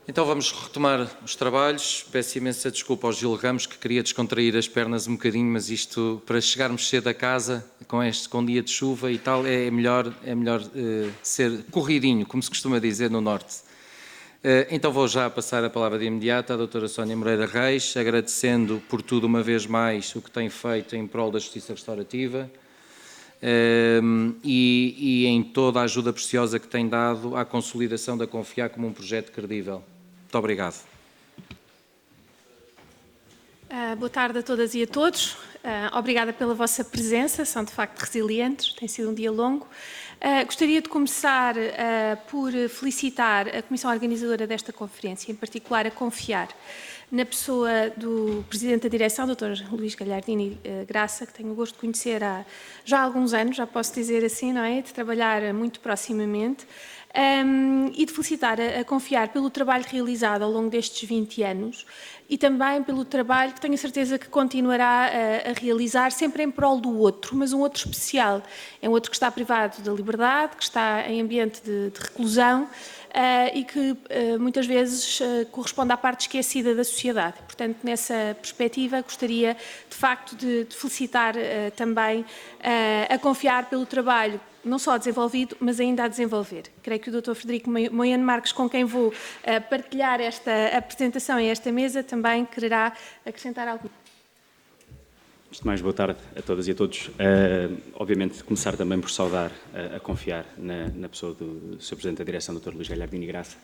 Então vamos retomar os trabalhos. Peço imensa desculpa ao Gil Ramos, que queria descontrair as pernas um bocadinho, mas isto, para chegarmos cedo a casa, com dia de chuva e tal, é melhor ser corridinho, como se costuma dizer no Norte. Então vou já passar a palavra de imediato à doutora Sónia Moreira Reis, agradecendo por tudo uma vez mais o que tem feito em prol da justiça restaurativa e em toda a ajuda preciosa que tem dado à consolidação da Confiar como um projeto credível. Muito obrigado. Boa tarde a todas e a todos. Obrigada pela vossa presença, são de facto resilientes, tem sido um dia longo. Gostaria de começar por felicitar a Comissão Organizadora desta conferência, em particular a Confiar, na pessoa do Presidente da Direção, Dr. Luís Galhardini Graça, que tenho o gosto de conhecer há já alguns anos, já posso dizer assim, não é? De trabalhar muito proximamente. E de felicitar a Confiar pelo trabalho realizado ao longo destes 20 anos e também pelo trabalho que tenho a certeza que continuará a realizar, sempre em prol do outro, mas um outro especial. É um outro que está privado da liberdade, que está em ambiente de reclusão e que muitas vezes corresponde à parte esquecida da sociedade. Portanto, nessa perspectiva, gostaria de facto de felicitar também a Confiar pelo trabalho não só desenvolvido, mas ainda a desenvolver. Creio que o Dr. Frederico Moiano Marques, com quem vou partilhar esta apresentação e esta mesa, também quererá acrescentar algo. Antes de mais, boa tarde a todas e a todos. Obviamente, começar também por saudar a Confiar na pessoa do Sr. Presidente da Direção, Dr. Luís Galhardini Graça,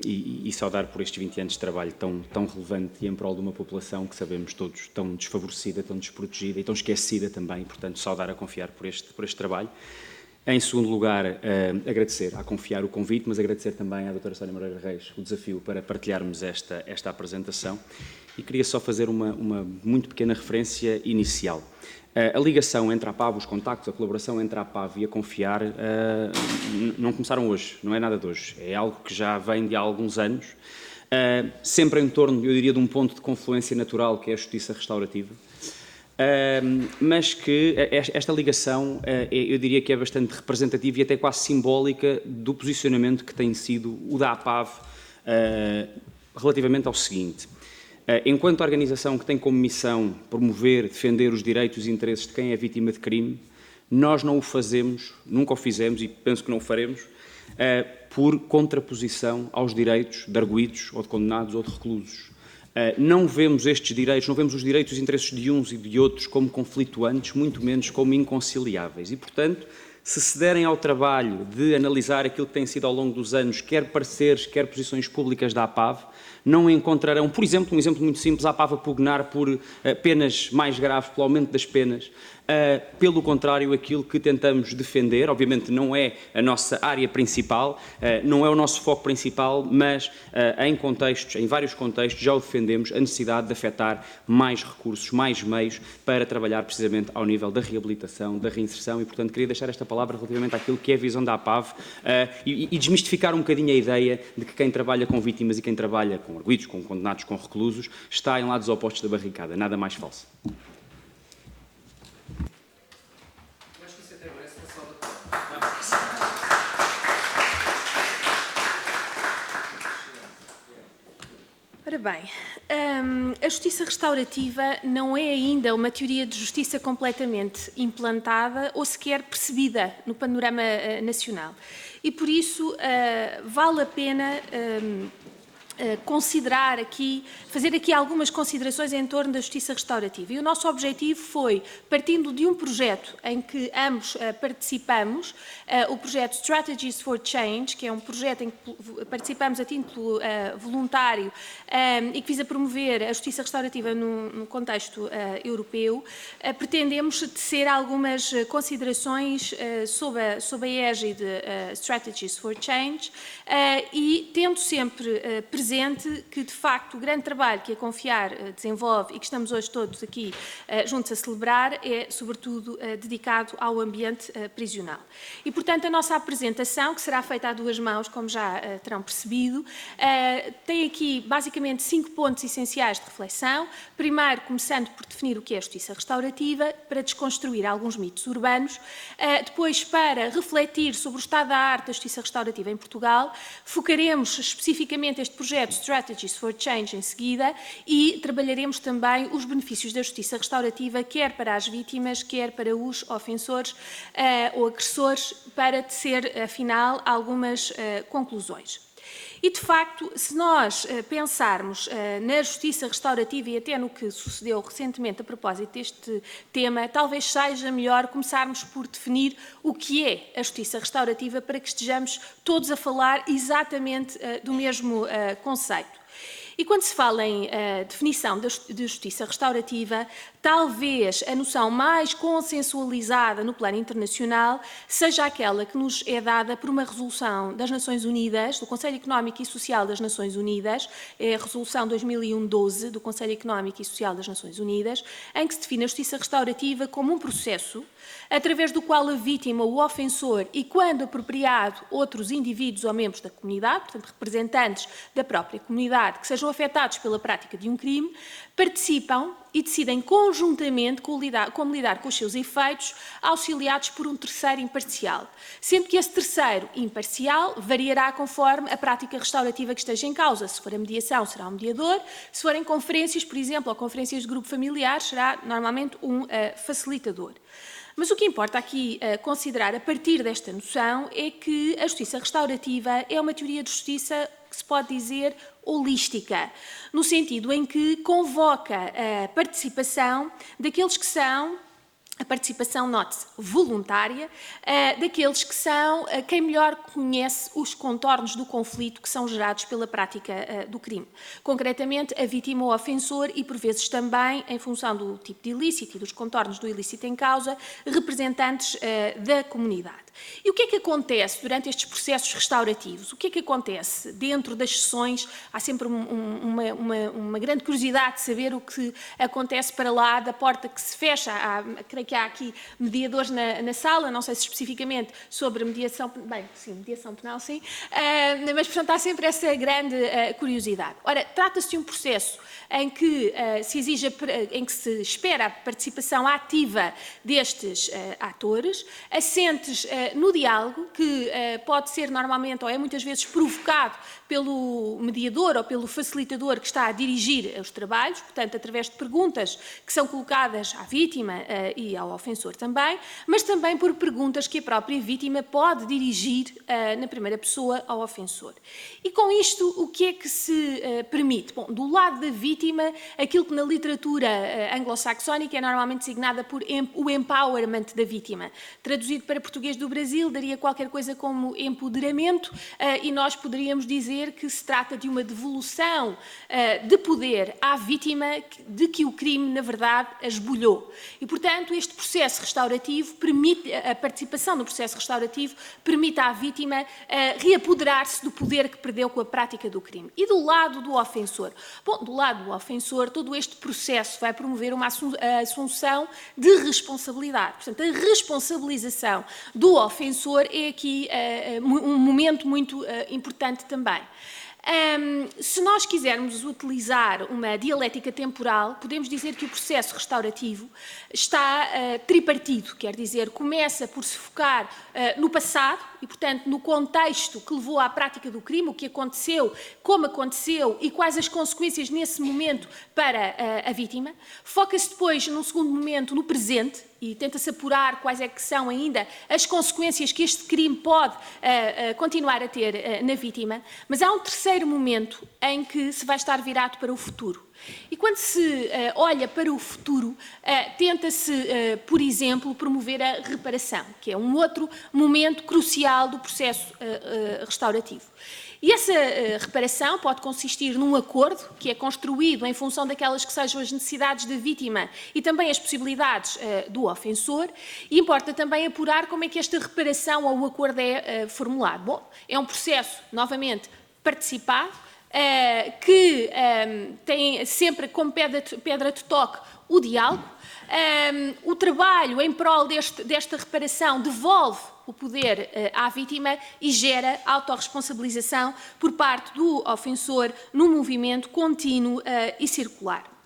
e saudar por estes 20 anos de trabalho tão relevante e em prol de uma população que sabemos todos tão desfavorecida, tão desprotegida e tão esquecida também. Portanto, saudar a Confiar por este trabalho. Em segundo lugar, agradecer a Confiar o convite, mas agradecer também à doutora Sónia Moreira Reis o desafio para partilharmos esta apresentação. E queria só fazer uma muito pequena referência inicial. A ligação entre a APAV, os contactos, a colaboração entre a APAV e a Confiar não começaram hoje, não é nada de hoje. É algo que já vem de há alguns anos, sempre em torno, eu diria, de um ponto de confluência natural que é a justiça restaurativa. Mas que esta ligação, eu diria que é bastante representativa e até quase simbólica do posicionamento que tem sido o da APAV relativamente ao seguinte. Enquanto organização que tem como missão promover, defender os direitos e interesses de quem é vítima de crime, nós não o fazemos, nunca o fizemos e penso que não o faremos, por contraposição aos direitos de arguidos ou de condenados ou de reclusos. Não vemos estes direitos, não vemos os direitos e interesses de uns e de outros como conflituantes, muito menos como inconciliáveis. E, portanto, se derem ao trabalho de analisar aquilo que tem sido ao longo dos anos, quer pareceres, quer posições públicas da APAV, não encontrarão, por exemplo, um exemplo muito simples, a APAV a pugnar por penas mais graves, pelo aumento das penas. Pelo contrário, aquilo que tentamos defender, obviamente não é a nossa área principal, não é o nosso foco principal, mas em vários contextos já o defendemos, a necessidade de afetar mais recursos, mais meios para trabalhar precisamente ao nível da reabilitação, da reinserção e, portanto, queria deixar esta palavra relativamente àquilo que é a visão da APAV e desmistificar um bocadinho a ideia de que quem trabalha com vítimas e quem trabalha com arguidos, com condenados, com reclusos, está em lados opostos da barricada, nada mais falso. Ora bem, a justiça restaurativa não é ainda uma teoria de justiça completamente implantada ou sequer percebida no panorama nacional. E por isso vale a pena fazer aqui algumas considerações em torno da justiça restaurativa. E o nosso objetivo foi, partindo de um projeto em que ambos participamos, o projeto Strategies for Change, que é um projeto em que participamos a título voluntário e que visa promover a justiça restaurativa no contexto europeu, pretendemos tecer algumas considerações sob a égide Strategies for Change e tendo sempre presente presente que, de facto, o grande trabalho que a Confiar desenvolve e que estamos hoje todos aqui juntos a celebrar é, sobretudo, dedicado ao ambiente prisional. E, portanto, a nossa apresentação, que será feita a duas mãos, como já terão percebido, tem aqui, basicamente, 5 pontos essenciais de reflexão. Primeiro, começando por definir o que é a justiça restaurativa, para desconstruir alguns mitos urbanos. Depois, para refletir sobre o estado da arte da justiça restaurativa em Portugal. Focaremos especificamente este projeto Strategies for Change em seguida e trabalharemos também os benefícios da justiça restaurativa, quer para as vítimas, quer para os ofensores ou agressores, para tecer, afinal, algumas conclusões. E, de facto, se nós pensarmos na justiça restaurativa e até no que sucedeu recentemente a propósito deste tema, talvez seja melhor começarmos por definir o que é a justiça restaurativa para que estejamos todos a falar exatamente do mesmo conceito. E quando se fala em definição de justiça restaurativa, talvez a noção mais consensualizada no plano internacional seja aquela que nos é dada por uma resolução das Nações Unidas, do Conselho Económico e Social das Nações Unidas, é a resolução 2001-12 do Conselho Económico e Social das Nações Unidas, em que se define a justiça restaurativa como um processo através do qual a vítima, o ofensor e, quando apropriado, outros indivíduos ou membros da comunidade, portanto, representantes da própria comunidade, que sejam afetados pela prática de um crime, participam e decidem conjuntamente como lidar com os seus efeitos, auxiliados por um terceiro imparcial, sendo que esse terceiro imparcial variará conforme a prática restaurativa que esteja em causa. Se for a mediação, será um mediador; se forem conferências, por exemplo, ou conferências de grupo familiar, será normalmente um facilitador. Mas o que importa aqui considerar a partir desta noção é que a justiça restaurativa é uma teoria de justiça que se pode dizer holística, no sentido em que convoca a participação daqueles que são, a participação, note-se, voluntária, daqueles que são quem melhor conhece os contornos do conflito que são gerados pela prática do crime. Concretamente, a vítima ou ofensor e, por vezes também, em função do tipo de ilícito e dos contornos do ilícito em causa, representantes da comunidade. E o que é que acontece durante estes processos restaurativos? O que é que acontece dentro das sessões? Há sempre uma grande curiosidade de saber o que acontece para lá da porta que se fecha. Creio que há aqui mediadores na sala, não sei se especificamente sobre mediação, bem, sim, mediação penal, sim, mas, portanto, há sempre essa grande curiosidade. Ora, trata-se de um processo em que em que se espera a participação ativa destes atores, assentes no diálogo, que pode ser normalmente, ou é muitas vezes provocado pelo mediador ou pelo facilitador que está a dirigir os trabalhos, portanto, através de perguntas que são colocadas à vítima e ao ofensor também, mas também por perguntas que a própria vítima pode dirigir na primeira pessoa ao ofensor. E com isto, o que é que se permite? Bom, do lado da vítima, aquilo que na literatura anglo-saxónica é normalmente designada por o empowerment da vítima. Traduzido para português do Brasil, daria qualquer coisa como empoderamento, e nós poderíamos dizer que se trata de uma devolução de poder à vítima de que o crime, na verdade, a esbulhou. E, portanto, este processo restaurativo permite, a participação no processo restaurativo permite à vítima reapoderar-se do poder que perdeu com a prática do crime. E do lado do ofensor? Bom, do lado do ofensor, todo este processo vai promover uma assunção de responsabilidade. Portanto, a responsabilização do ofensor é aqui um momento muito importante também. Se nós quisermos utilizar uma dialética temporal, podemos dizer que o processo restaurativo está tripartido, quer dizer, começa por se focar no passado e, portanto, no contexto que levou à prática do crime, o que aconteceu, como aconteceu e quais as consequências nesse momento para a vítima. Foca-se depois, num segundo momento, no presente e tenta-se apurar quais é que são ainda as consequências que este crime pode continuar a ter na vítima. Mas há um terceiro momento em que se vai estar virado para o futuro. E quando se olha para o futuro, tenta-se, por exemplo, promover a reparação, que é um outro momento crucial do processo restaurativo. E essa reparação pode consistir num acordo que é construído em função daquelas que sejam as necessidades da vítima e também as possibilidades do ofensor, e importa também apurar como é que esta reparação ou o acordo é formulado. Bom, é um processo, novamente, participado, que tem sempre como pedra de toque o diálogo. O trabalho em prol desta reparação devolve o poder à vítima e gera autorresponsabilização por parte do ofensor num movimento contínuo e circular.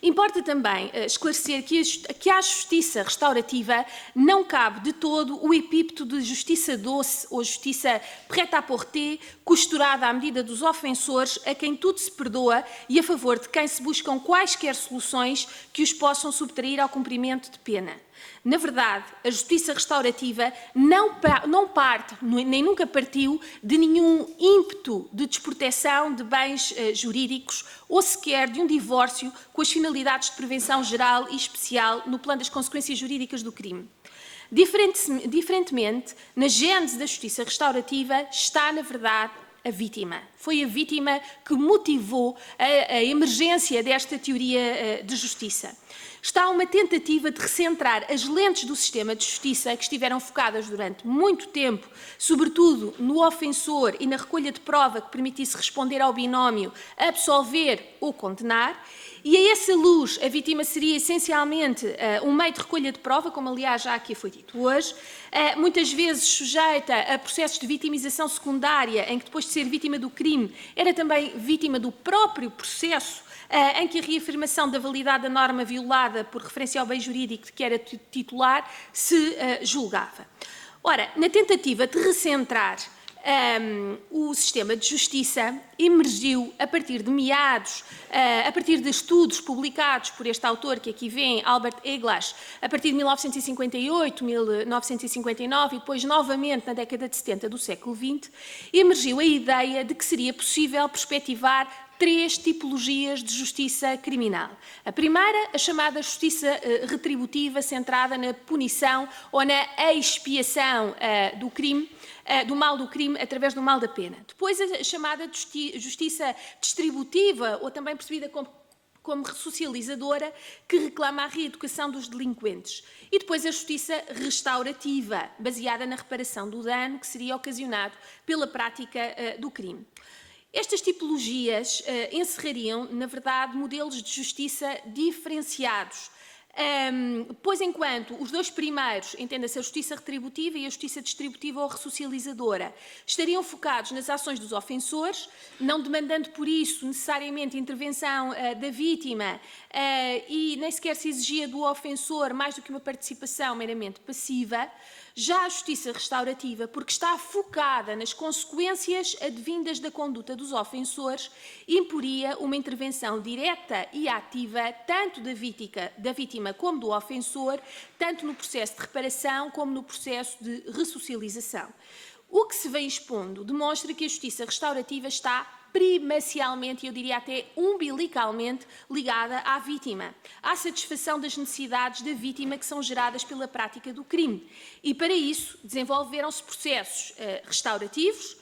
Importa também esclarecer que à justiça restaurativa não cabe de todo o epípeto de justiça doce ou justiça prêt-à-porter, costurada à medida dos ofensores, a quem tudo se perdoa e a favor de quem se buscam quaisquer soluções que os possam subtrair ao cumprimento de pena. Na verdade, a justiça restaurativa não parte, nem nunca partiu, de nenhum ímpeto de desproteção de bens jurídicos ou sequer de um divórcio com as finalidades de prevenção geral e especial no plano das consequências jurídicas do crime. Diferentemente, na gênese da justiça restaurativa está, na verdade, a vítima. Foi a vítima que motivou a emergência desta teoria de justiça. Está uma tentativa de recentrar as lentes do sistema de justiça que estiveram focadas durante muito tempo, sobretudo no ofensor e na recolha de prova que permitisse responder ao binómio absolver ou condenar, e a essa luz a vítima seria essencialmente um meio de recolha de prova, como aliás já aqui foi dito hoje, muitas vezes sujeita a processos de vitimização secundária, em que depois de ser vítima do crime era também vítima do próprio processo, em que a reafirmação da validade da norma violada por referência ao bem jurídico de que era titular se julgava. Ora, na tentativa de recentrar o sistema de justiça, emergiu a partir de meados, a partir de estudos publicados por este autor que aqui vem, Albert Eglash, a partir de 1958, 1959 e depois novamente na década de 70 do século XX, emergiu a ideia de que seria possível perspectivar três tipologias de justiça criminal. A primeira, a chamada justiça retributiva, centrada na punição ou na expiação do crime, do mal do crime através do mal da pena. Depois, a chamada justiça distributiva, ou também percebida como ressocializadora, que reclama a reeducação dos delinquentes. E depois a justiça restaurativa, baseada na reparação do dano que seria ocasionado pela prática do crime. Estas tipologias encerrariam, na verdade, modelos de justiça diferenciados, pois enquanto os dois primeiros, entenda-se a justiça retributiva e a justiça distributiva ou ressocializadora, estariam focados nas ações dos ofensores, não demandando por isso necessariamente intervenção da vítima e nem sequer se exigia do ofensor mais do que uma participação meramente passiva, já a justiça restaurativa, porque está focada nas consequências advindas da conduta dos ofensores, imporia uma intervenção direta e ativa tanto da vítima como do ofensor, tanto no processo de reparação como no processo de ressocialização. O que se vem expondo demonstra que a justiça restaurativa está primacialmente, eu diria até umbilicalmente, ligada à vítima, à satisfação das necessidades da vítima que são geradas pela prática do crime. E para isso desenvolveram-se processos restaurativos,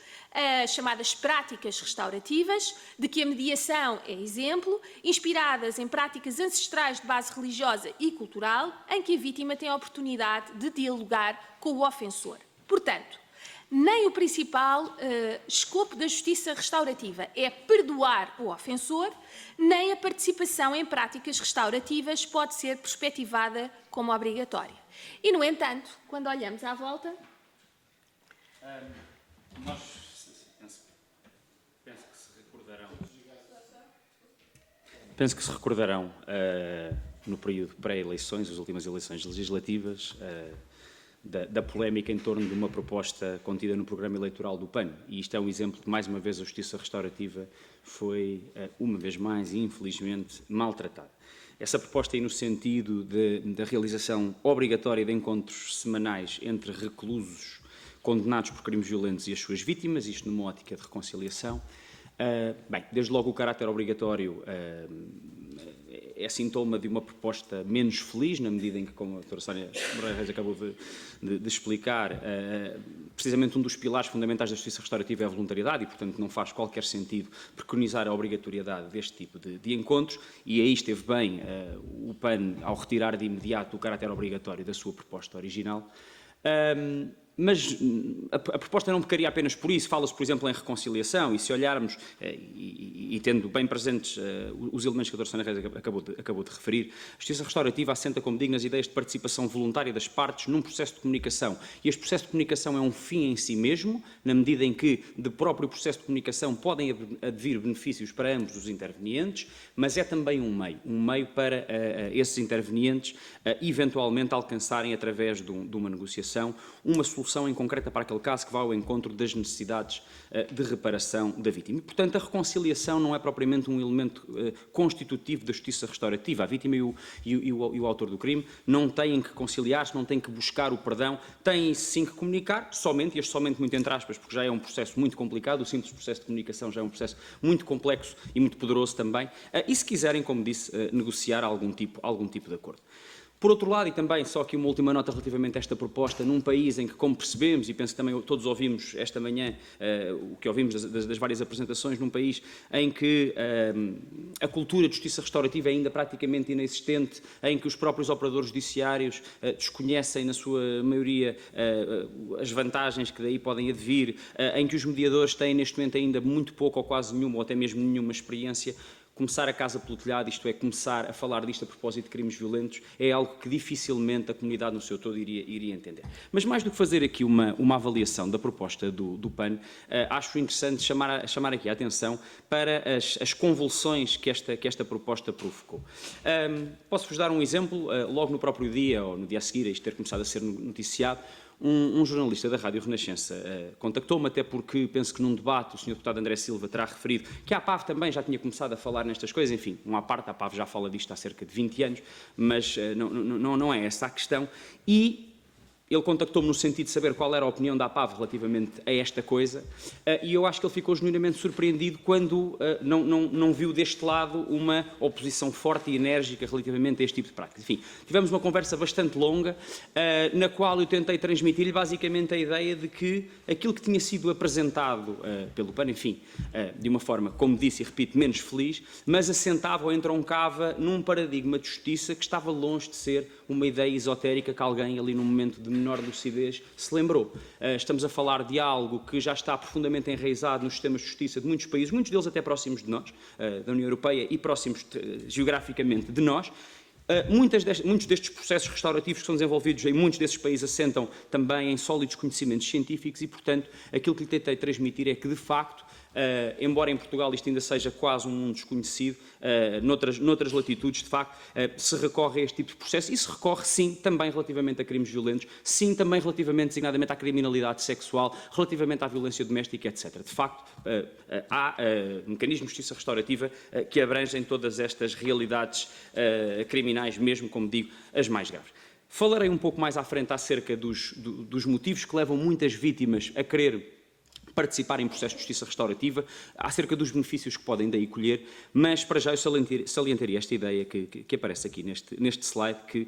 chamadas práticas restaurativas, de que a mediação é exemplo, inspiradas em práticas ancestrais de base religiosa e cultural, em que a vítima tem a oportunidade de dialogar com o ofensor. Portanto, nem o principal escopo da justiça restaurativa é perdoar o ofensor, nem a participação em práticas restaurativas pode ser perspectivada como obrigatória. E, no entanto, quando olhamos à volta... Penso que se recordarão no período pré-eleições, as últimas eleições legislativas, da polémica em torno de uma proposta contida no programa eleitoral do PAN. E isto é um exemplo de, mais uma vez, a justiça restaurativa foi, uma vez mais, infelizmente, maltratada. Essa proposta é no sentido da realização obrigatória de encontros semanais entre reclusos condenados por crimes violentos e as suas vítimas, isto numa ótica de reconciliação. Bem, desde logo o caráter obrigatório é sintoma de uma proposta menos feliz, na medida em que, como a doutora Sónia Moreira Reis acabou de explicar, precisamente um dos pilares fundamentais da justiça restaurativa é a voluntariedade e, portanto, não faz qualquer sentido preconizar a obrigatoriedade deste tipo de encontros, e aí esteve bem o PAN ao retirar de imediato o caráter obrigatório da sua proposta original. Mas a proposta não pecaria apenas por isso, fala-se, por exemplo, em reconciliação, e se olharmos, e tendo bem presentes os elementos que a doutora Sónia Reis acabou de referir, a justiça restaurativa assenta, como digo, nas ideias de participação voluntária das partes num processo de comunicação. E este processo de comunicação é um fim em si mesmo, na medida em que, do próprio processo de comunicação, podem advir benefícios para ambos os intervenientes, mas é também um meio para esses intervenientes eventualmente alcançarem, através de uma negociação, uma solução em concreta para aquele caso que vá ao encontro das necessidades de reparação da vítima. E, portanto, a reconciliação não é propriamente um elemento constitutivo da justiça restaurativa. A vítima e o autor do crime não têm que conciliar-se, não têm que buscar o perdão, têm sim que comunicar, somente, e este somente muito entre aspas, porque já é um processo muito complicado, o simples processo de comunicação já é um processo muito complexo e muito poderoso também, e se quiserem, como disse, negociar algum tipo de acordo. Por outro lado, e também só aqui uma última nota relativamente a esta proposta, num país em que, como percebemos, e penso que também todos ouvimos esta manhã, o que ouvimos das várias apresentações, num país em que a cultura de justiça restaurativa é ainda praticamente inexistente, em que os próprios operadores judiciários desconhecem, na sua maioria, as vantagens que daí podem advir, em que os mediadores têm neste momento ainda muito pouco ou quase nenhuma, ou até mesmo nenhuma experiência. Começar a casa pelo telhado, isto é, começar a falar disto a propósito de crimes violentos, é algo que dificilmente a comunidade no seu todo iria entender. Mas mais do que fazer aqui uma avaliação da proposta do PAN, acho interessante chamar aqui a atenção para as convulsões que esta proposta provocou. Posso-vos dar um exemplo, logo no próprio dia, ou no dia a seguir, a isto ter começado a ser noticiado, um jornalista da Rádio Renascença contactou-me, até porque penso que num debate o Sr. Deputado André Silva terá referido que a APAV também já tinha começado a falar nestas coisas, enfim, uma à parte, a APAV já fala disto há cerca de 20 anos, mas não é essa a questão, e ele contactou-me no sentido de saber qual era a opinião da APAV relativamente a esta coisa, e eu acho que ele ficou genuinamente surpreendido quando não viu deste lado uma oposição forte e enérgica relativamente a este tipo de práticas. Enfim, tivemos uma conversa bastante longa, na qual eu tentei transmitir-lhe basicamente a ideia de que aquilo que tinha sido apresentado pelo PAN, enfim, de uma forma, como disse e repito, menos feliz, mas assentava ou entroncava num paradigma de justiça que estava longe de ser uma ideia esotérica que alguém ali num momento de menor lucidez se lembrou. Estamos a falar de algo que já está profundamente enraizado nos sistemas de justiça de muitos países, muitos deles até próximos de nós, da União Europeia, e próximos geograficamente de nós. Muitos destes processos restaurativos que são desenvolvidos em muitos desses países assentam também em sólidos conhecimentos científicos e, portanto, aquilo que lhe tentei transmitir é que, de facto, embora em Portugal isto ainda seja quase um mundo desconhecido, noutras latitudes, de facto, se recorre a este tipo de processo e se recorre, sim, também relativamente a crimes violentos, sim, também relativamente, designadamente, à criminalidade sexual, relativamente à violência doméstica, etc. De facto, há mecanismos de justiça restaurativa que abrangem todas estas realidades criminais, mesmo, como digo, as mais graves. Falarei um pouco mais à frente acerca dos motivos que levam muitas vítimas a querer participar em processos de justiça restaurativa, acerca dos benefícios que podem daí colher, mas para já eu salientaria esta ideia que aparece aqui neste slide, que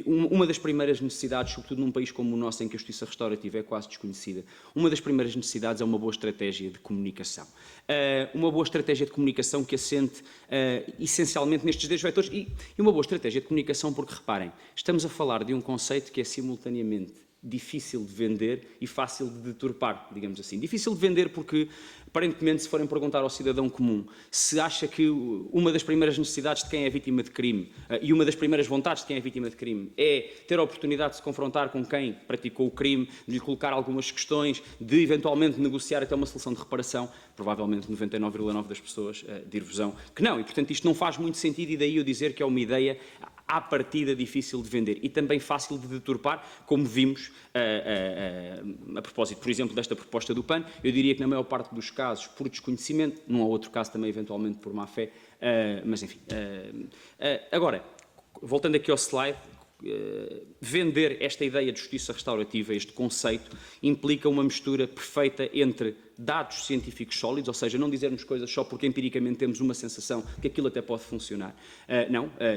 uma das primeiras necessidades, sobretudo num país como o nosso, em que a justiça restaurativa é quase desconhecida, uma das primeiras necessidades é uma boa estratégia de comunicação. Uma boa estratégia de comunicação que assente essencialmente nestes dois vetores e uma boa estratégia de comunicação porque, reparem, estamos a falar de um conceito que é simultaneamente difícil de vender e fácil de deturpar, digamos assim. Difícil de vender porque, aparentemente, se forem perguntar ao cidadão comum se acha que uma das primeiras necessidades de quem é vítima de crime e uma das primeiras vontades de quem é vítima de crime é ter a oportunidade de se confrontar com quem praticou o crime, de lhe colocar algumas questões, de eventualmente negociar até uma solução de reparação, provavelmente 99,9% das pessoas dir-vos-ão que não. E, portanto, isto não faz muito sentido e daí eu dizer que é uma ideia à partida difícil de vender e também fácil de deturpar, como vimos a propósito, por exemplo, desta proposta do PAN. Eu diria que na maior parte dos casos por desconhecimento, num ou outro caso também eventualmente por má fé, mas enfim. Agora, voltando aqui ao slide, vender esta ideia de justiça restaurativa, este conceito, implica uma mistura perfeita entre dados científicos sólidos, ou seja, não dizermos coisas só porque empiricamente temos uma sensação que aquilo até pode funcionar.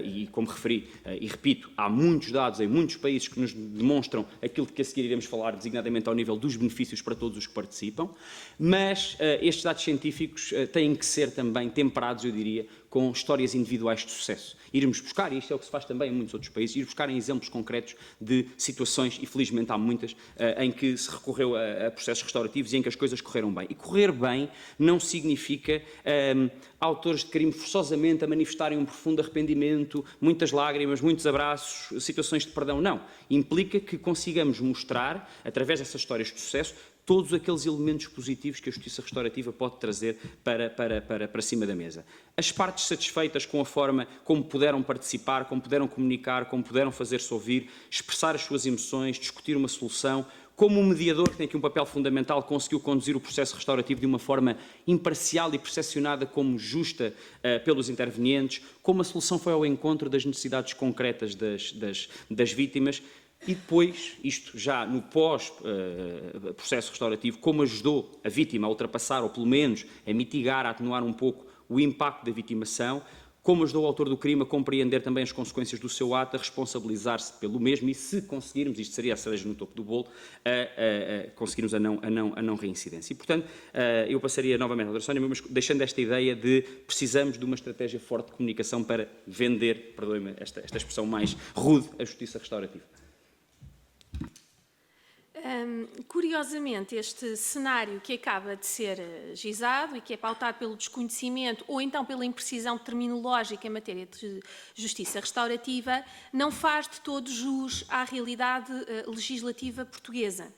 E como referi e repito, há muitos dados em muitos países que nos demonstram aquilo que a seguir iremos falar, designadamente ao nível dos benefícios para todos os que participam, mas estes dados científicos têm que ser também temperados, eu diria, com histórias individuais de sucesso. Irmos buscar, e isto é o que se faz também em muitos outros países, ir buscar em exemplos concretos de situações, e felizmente há muitas, em que se recorreu a processos restaurativos e em que as coisas correram bem. E correr bem não significa autores de crime forçosamente a manifestarem um profundo arrependimento, muitas lágrimas, muitos abraços, situações de perdão. Não. Implica que consigamos mostrar, através dessas histórias de sucesso, todos aqueles elementos positivos que a justiça restaurativa pode trazer para cima da mesa. As partes satisfeitas com a forma como puderam participar, como puderam comunicar, como puderam fazer-se ouvir, expressar as suas emoções, discutir uma solução, como o mediador, que tem aqui um papel fundamental, conseguiu conduzir o processo restaurativo de uma forma imparcial e percepcionada como justa pelos intervenientes, como a solução foi ao encontro das necessidades concretas das vítimas. E depois, isto já no pós-processo restaurativo, como ajudou a vítima a ultrapassar, ou pelo menos a mitigar, a atenuar um pouco o impacto da vitimação, como ajudou o autor do crime a compreender também as consequências do seu ato, a responsabilizar-se pelo mesmo e, se conseguirmos, isto seria a cereja no topo do bolo, conseguirmos a não reincidência. E, portanto, eu passaria novamente à doutora Sónia, mas deixando esta ideia de precisamos de uma estratégia forte de comunicação para vender, perdoe-me esta expressão mais rude, a justiça restaurativa. Curiosamente, este cenário que acaba de ser gizado e que é pautado pelo desconhecimento ou então pela imprecisão terminológica em matéria de justiça restaurativa não faz de todo jus à realidade legislativa portuguesa.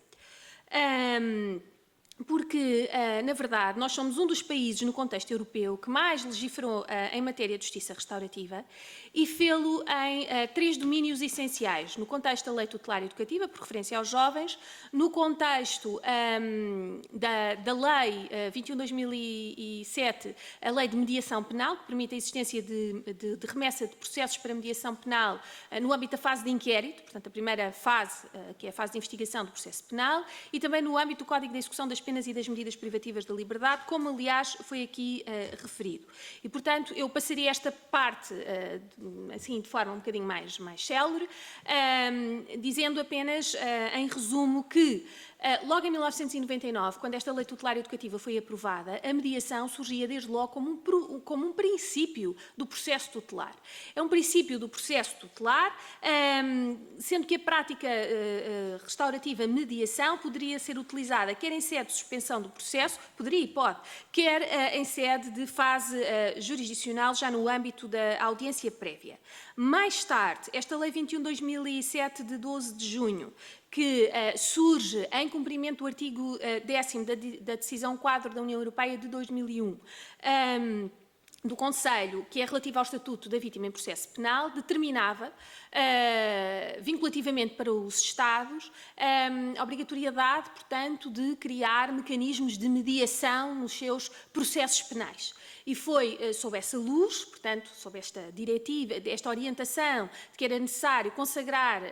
Porque, na verdade, nós somos um dos países no contexto europeu que mais legiferou em matéria de justiça restaurativa e fê-lo em 3 domínios essenciais. No contexto da lei tutelar educativa, por referência aos jovens, no contexto da lei 21/2007, a lei de mediação penal, que permite a existência de remessa de processos para mediação penal no âmbito da fase de inquérito, portanto, a primeira fase, que é a fase de investigação do processo penal, e também no âmbito do Código de Execução das Penas e das Medidas Privativas da Liberdade, como, aliás, foi aqui referido. E, portanto, eu passaria esta parte, assim, de forma um bocadinho mais célere, dizendo apenas, em resumo, que logo em 1999, quando esta lei tutelar educativa foi aprovada, a mediação surgia desde logo como um princípio do processo tutelar. É um princípio do processo tutelar, sendo que a prática restaurativa mediação poderia ser utilizada quer em sede de suspensão do processo, poderia e pode, quer em sede de fase jurisdicional, já no âmbito da audiência prévia. Mais tarde, esta lei 21/2007 de 12 de junho, que surge em cumprimento do artigo 10º da Decisão Quadro da União Europeia de 2001, do Conselho, que é relativo ao Estatuto da Vítima em Processo Penal, determinava, vinculativamente para os Estados, a obrigatoriedade, portanto, de criar mecanismos de mediação nos seus processos penais. E foi sob essa luz, portanto, sob esta diretiva, esta orientação de que era necessário consagrar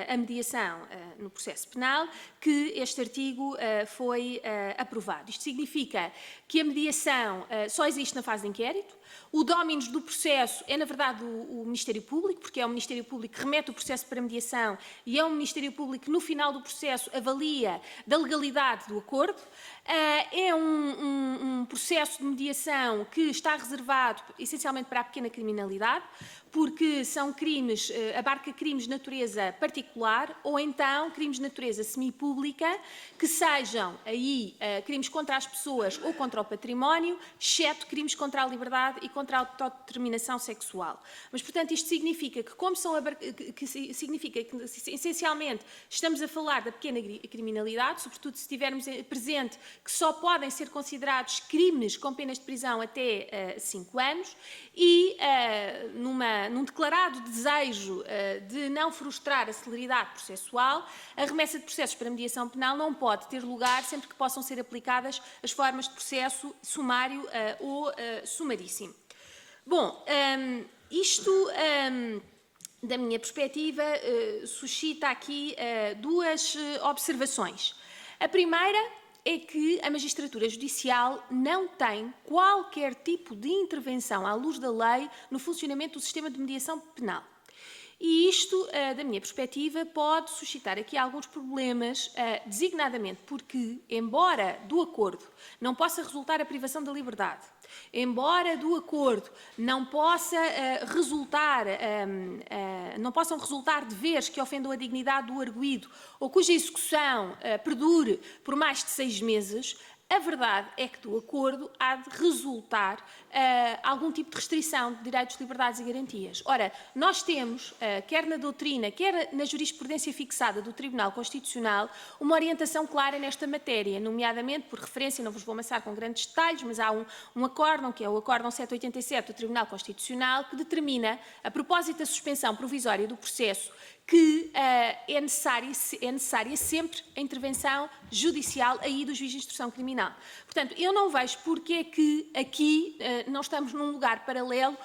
a mediação no processo penal, que este artigo foi aprovado. Isto significa que a mediação só existe na fase de inquérito. O dominus do processo é, na verdade, o Ministério Público, porque é o Ministério Público que remete o processo para mediação e é o Ministério Público que, no final do processo, avalia da legalidade do acordo. É um processo de mediação que está reservado essencialmente para a pequena criminalidade, porque são crimes, abarca crimes de natureza particular ou então crimes de natureza semipública, que sejam aí crimes contra as pessoas ou contra o património, exceto crimes contra a liberdade e contra a autodeterminação sexual. Mas, portanto, isto significa que significa que essencialmente estamos a falar da pequena criminalidade, sobretudo se tivermos presente que só podem ser considerados crimes com penas de prisão até 5 anos e num declarado desejo de não frustrar a celeridade processual, a remessa de processos para mediação penal não pode ter lugar sempre que possam ser aplicadas as formas de processo sumário ou sumaríssimo. Bom, isto, da minha perspectiva, suscita aqui 2 observações. A primeira é que a magistratura judicial não tem qualquer tipo de intervenção à luz da lei no funcionamento do sistema de mediação penal. E isto, da minha perspectiva, pode suscitar aqui alguns problemas, designadamente porque, embora do acordo não possa resultar a privação da liberdade, embora do acordo não possam resultar deveres que ofendam a dignidade do arguido ou cuja execução perdure por mais de 6 meses, a verdade é que do acordo há de resultar algum tipo de restrição de direitos, liberdades e garantias. Ora, nós temos, quer na doutrina, quer na jurisprudência fixada do Tribunal Constitucional, uma orientação clara nesta matéria, nomeadamente, por referência, não vos vou amassar com grandes detalhes, mas há um acórdão, que é o Acórdão 787 do Tribunal Constitucional, que determina, a propósito da suspensão provisória do processo, que é necessária sempre a intervenção judicial aí do juiz de instrução criminal. Portanto, eu não vejo porque é que aqui não estamos num lugar paralelo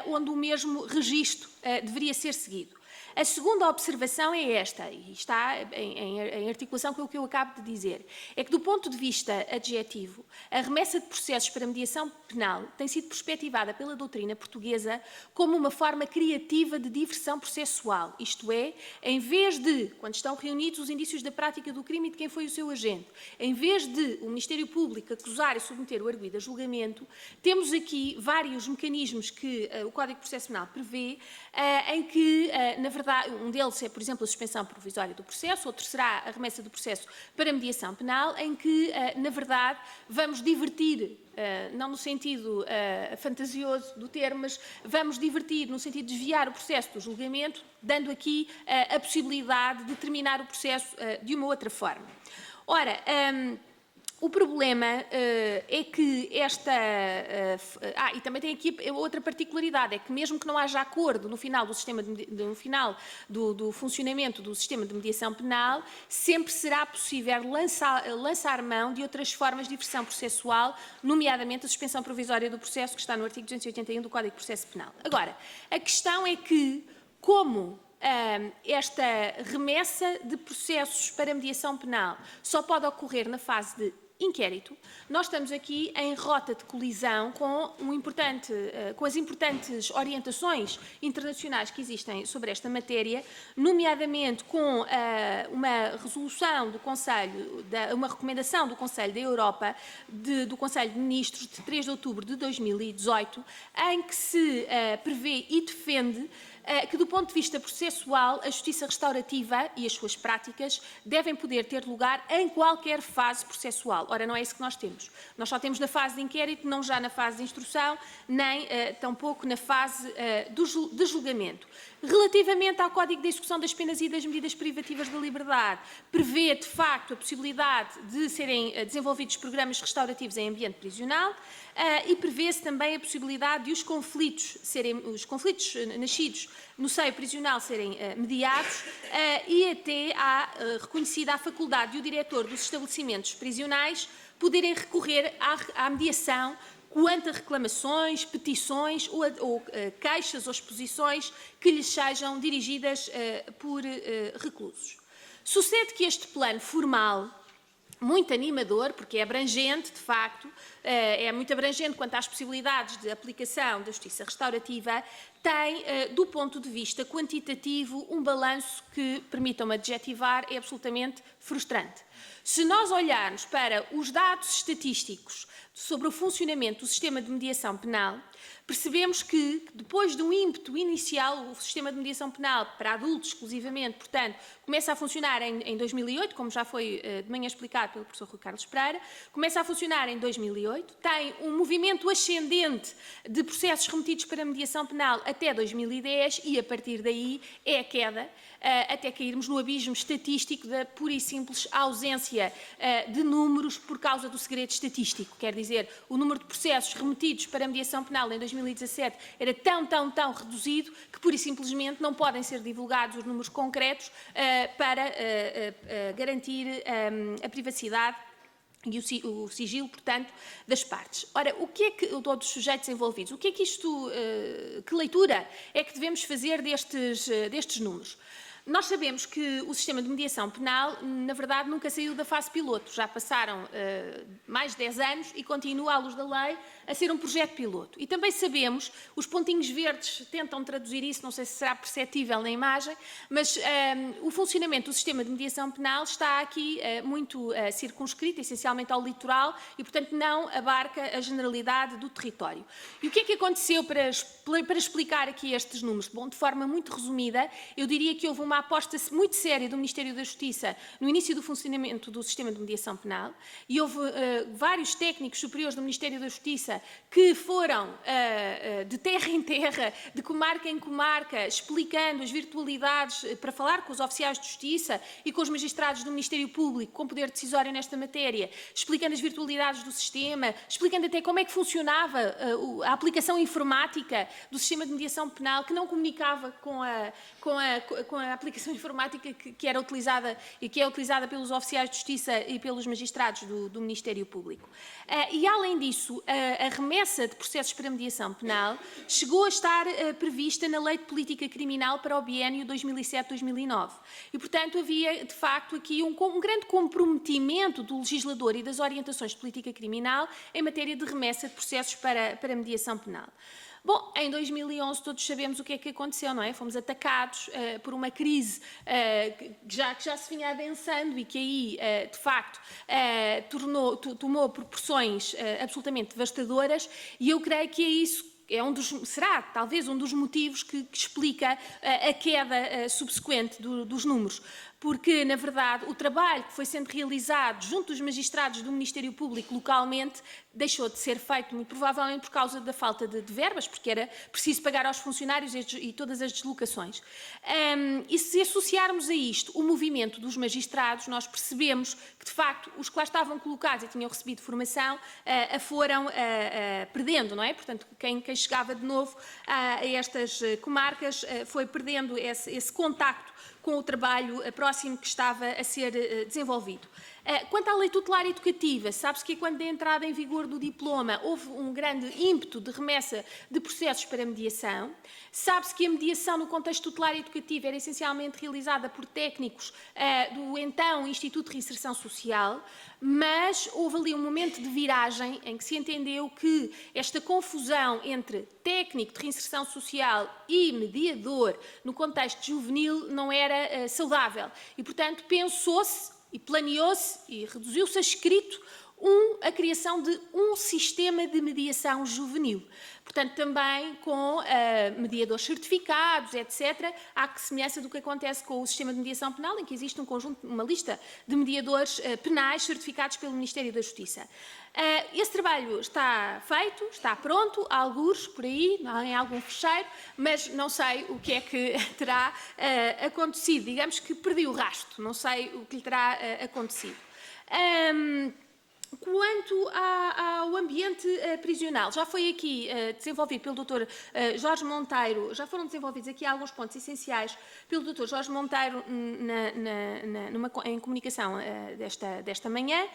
onde o mesmo registro deveria ser seguido. A segunda observação é esta, e está em articulação com o que eu acabo de dizer, é que do ponto de vista adjetivo, a remessa de processos para mediação penal tem sido perspectivada pela doutrina portuguesa como uma forma criativa de diversão processual, isto é, em vez de, quando estão reunidos os indícios da prática do crime e de quem foi o seu agente, em vez de o Ministério Público acusar e submeter o arguido a julgamento, temos aqui vários mecanismos que o Código de Processo Penal prevê, em que, na verdade, um deles é, por exemplo, a suspensão provisória do processo, outro será a remessa do processo para mediação penal, em que, na verdade, vamos divertir, não no sentido fantasioso do termo, mas vamos divertir no sentido de desviar o processo do julgamento, dando aqui a possibilidade de terminar o processo de uma outra forma. Ora, o problema é que esta... e também tem aqui outra particularidade, é que mesmo que não haja acordo no final do funcionamento do sistema de mediação penal, sempre será possível lançar mão de outras formas de diversão processual, nomeadamente a suspensão provisória do processo, que está no artigo 281 do Código de Processo Penal. Agora, a questão é que, como esta remessa de processos para mediação penal só pode ocorrer na fase de inquérito, nós estamos aqui em rota de colisão com as importantes orientações internacionais que existem sobre esta matéria, nomeadamente com uma resolução do Conselho, uma recomendação do Conselho da Europa, do Conselho de Ministros, de 3 de outubro de 2018, em que se prevê e defende que, do ponto de vista processual, a justiça restaurativa e as suas práticas devem poder ter lugar em qualquer fase processual. Ora, não é isso que nós temos. Nós só temos na fase de inquérito, não já na fase de instrução, nem tampouco na fase de julgamento. Relativamente ao Código de Execução das Penas e das Medidas Privativas da Liberdade, prevê, de facto, a possibilidade de serem desenvolvidos programas restaurativos em ambiente prisional e prevê-se também a possibilidade de os conflitos nascidos no seio prisional serem mediados e até há reconhecida a faculdade de o diretor dos estabelecimentos prisionais poderem recorrer à mediação quanto a reclamações, petições ou queixas ou exposições que lhes sejam dirigidas por reclusos. Sucede que este plano formal, muito animador, porque é abrangente, de facto, é muito abrangente quanto às possibilidades de aplicação da justiça restaurativa, tem, do ponto de vista quantitativo, um balanço que, permitam-me adjetivar, é absolutamente frustrante. Se nós olharmos para os dados estatísticos sobre o funcionamento do sistema de mediação penal, percebemos que, depois de um ímpeto inicial, o sistema de mediação penal para adultos exclusivamente, portanto, começa a funcionar em 2008, como já foi de manhã explicado pelo professor Rui Carlos Pereira, começa a funcionar em 2008, tem um movimento ascendente de processos remetidos para mediação penal até 2010 e, a partir daí, é a queda, até cairmos no abismo estatístico da pura e simples ausência de números por causa do segredo estatístico. Quer dizer, o número de processos remetidos para mediação penal em 2017 era tão reduzido que, pura e simplesmente, não podem ser divulgados os números concretos para garantir a privacidade e o sigilo, portanto, das partes. Ora, o que é que, dos sujeitos envolvidos, o que é que isto, que leitura é que devemos fazer destes números? Nós sabemos que o sistema de mediação penal, na verdade, nunca saiu da fase piloto. Já passaram mais de 10 anos e continua, à luz da lei, a ser um projeto piloto. E também sabemos, os pontinhos verdes tentam traduzir isso, não sei se será perceptível na imagem, mas o funcionamento do sistema de mediação penal está aqui muito circunscrito, essencialmente ao litoral, e, portanto, não abarca a generalidade do território. E o que é que aconteceu para explicar aqui estes números? Bom, de forma muito resumida, eu diria que houve uma aposta muito séria do Ministério da Justiça no início do funcionamento do sistema de mediação penal e houve vários técnicos superiores do Ministério da Justiça que foram de terra em terra, de comarca em comarca, explicando as virtualidades para falar com os oficiais de justiça e com os magistrados do Ministério Público com poder decisório nesta matéria, explicando as virtualidades do sistema, explicando até como é que funcionava a aplicação informática do sistema de mediação penal, que não comunicava com a aplicação informática que era utilizada e que é utilizada pelos oficiais de justiça e pelos magistrados do Ministério Público. E, além disso, a remessa de processos para mediação penal chegou a estar prevista na Lei de Política Criminal para o biénio 2007-2009. E, portanto, havia, de facto, aqui um grande comprometimento do legislador e das orientações de política criminal em matéria de remessa de processos para mediação penal. Bom, em 2011 todos sabemos o que é que aconteceu, não é? Fomos atacados por uma crise que já se vinha adensando e que aí, de facto, tomou proporções absolutamente devastadoras e eu creio que é isso. Será talvez um dos motivos que explica a queda subsequente dos números. Porque, na verdade, o trabalho que foi sendo realizado junto dos magistrados do Ministério Público localmente deixou de ser feito, muito provavelmente por causa da falta de verbas, porque era preciso pagar aos funcionários e todas as deslocações. E se associarmos a isto o movimento dos magistrados, nós percebemos que, de facto, os que lá estavam colocados e tinham recebido formação a foram perdendo, não é? Portanto, quem chegava de novo a estas comarcas foi perdendo esse contacto com o trabalho próximo que estava a ser desenvolvido. Quanto à lei tutelar educativa, sabe-se que quando da entrada em vigor do diploma houve um grande ímpeto de remessa de processos para mediação. Sabe-se que a mediação no contexto tutelar educativo era essencialmente realizada por técnicos do então Instituto de Reinserção Social, mas houve ali um momento de viragem em que se entendeu que esta confusão entre técnico de reinserção social e mediador no contexto juvenil não era saudável. E, portanto, pensou-se e planeou-se e reduziu-se a escrito a criação de um sistema de mediação juvenil. Portanto, também com mediadores certificados, etc., à semelhança do que acontece com o sistema de mediação penal, em que existe uma lista de mediadores penais certificados pelo Ministério da Justiça. Esse trabalho está feito, está pronto, há algures por aí, em algum fecheiro, mas não sei o que é que terá acontecido. Digamos que perdi o rastro, não sei o que lhe terá acontecido. Quanto ao ambiente prisional, já foi aqui desenvolvido pelo Dr. Jorge Monteiro, já foram desenvolvidos aqui alguns pontos essenciais pelo Dr. Jorge Monteiro em comunicação desta manhã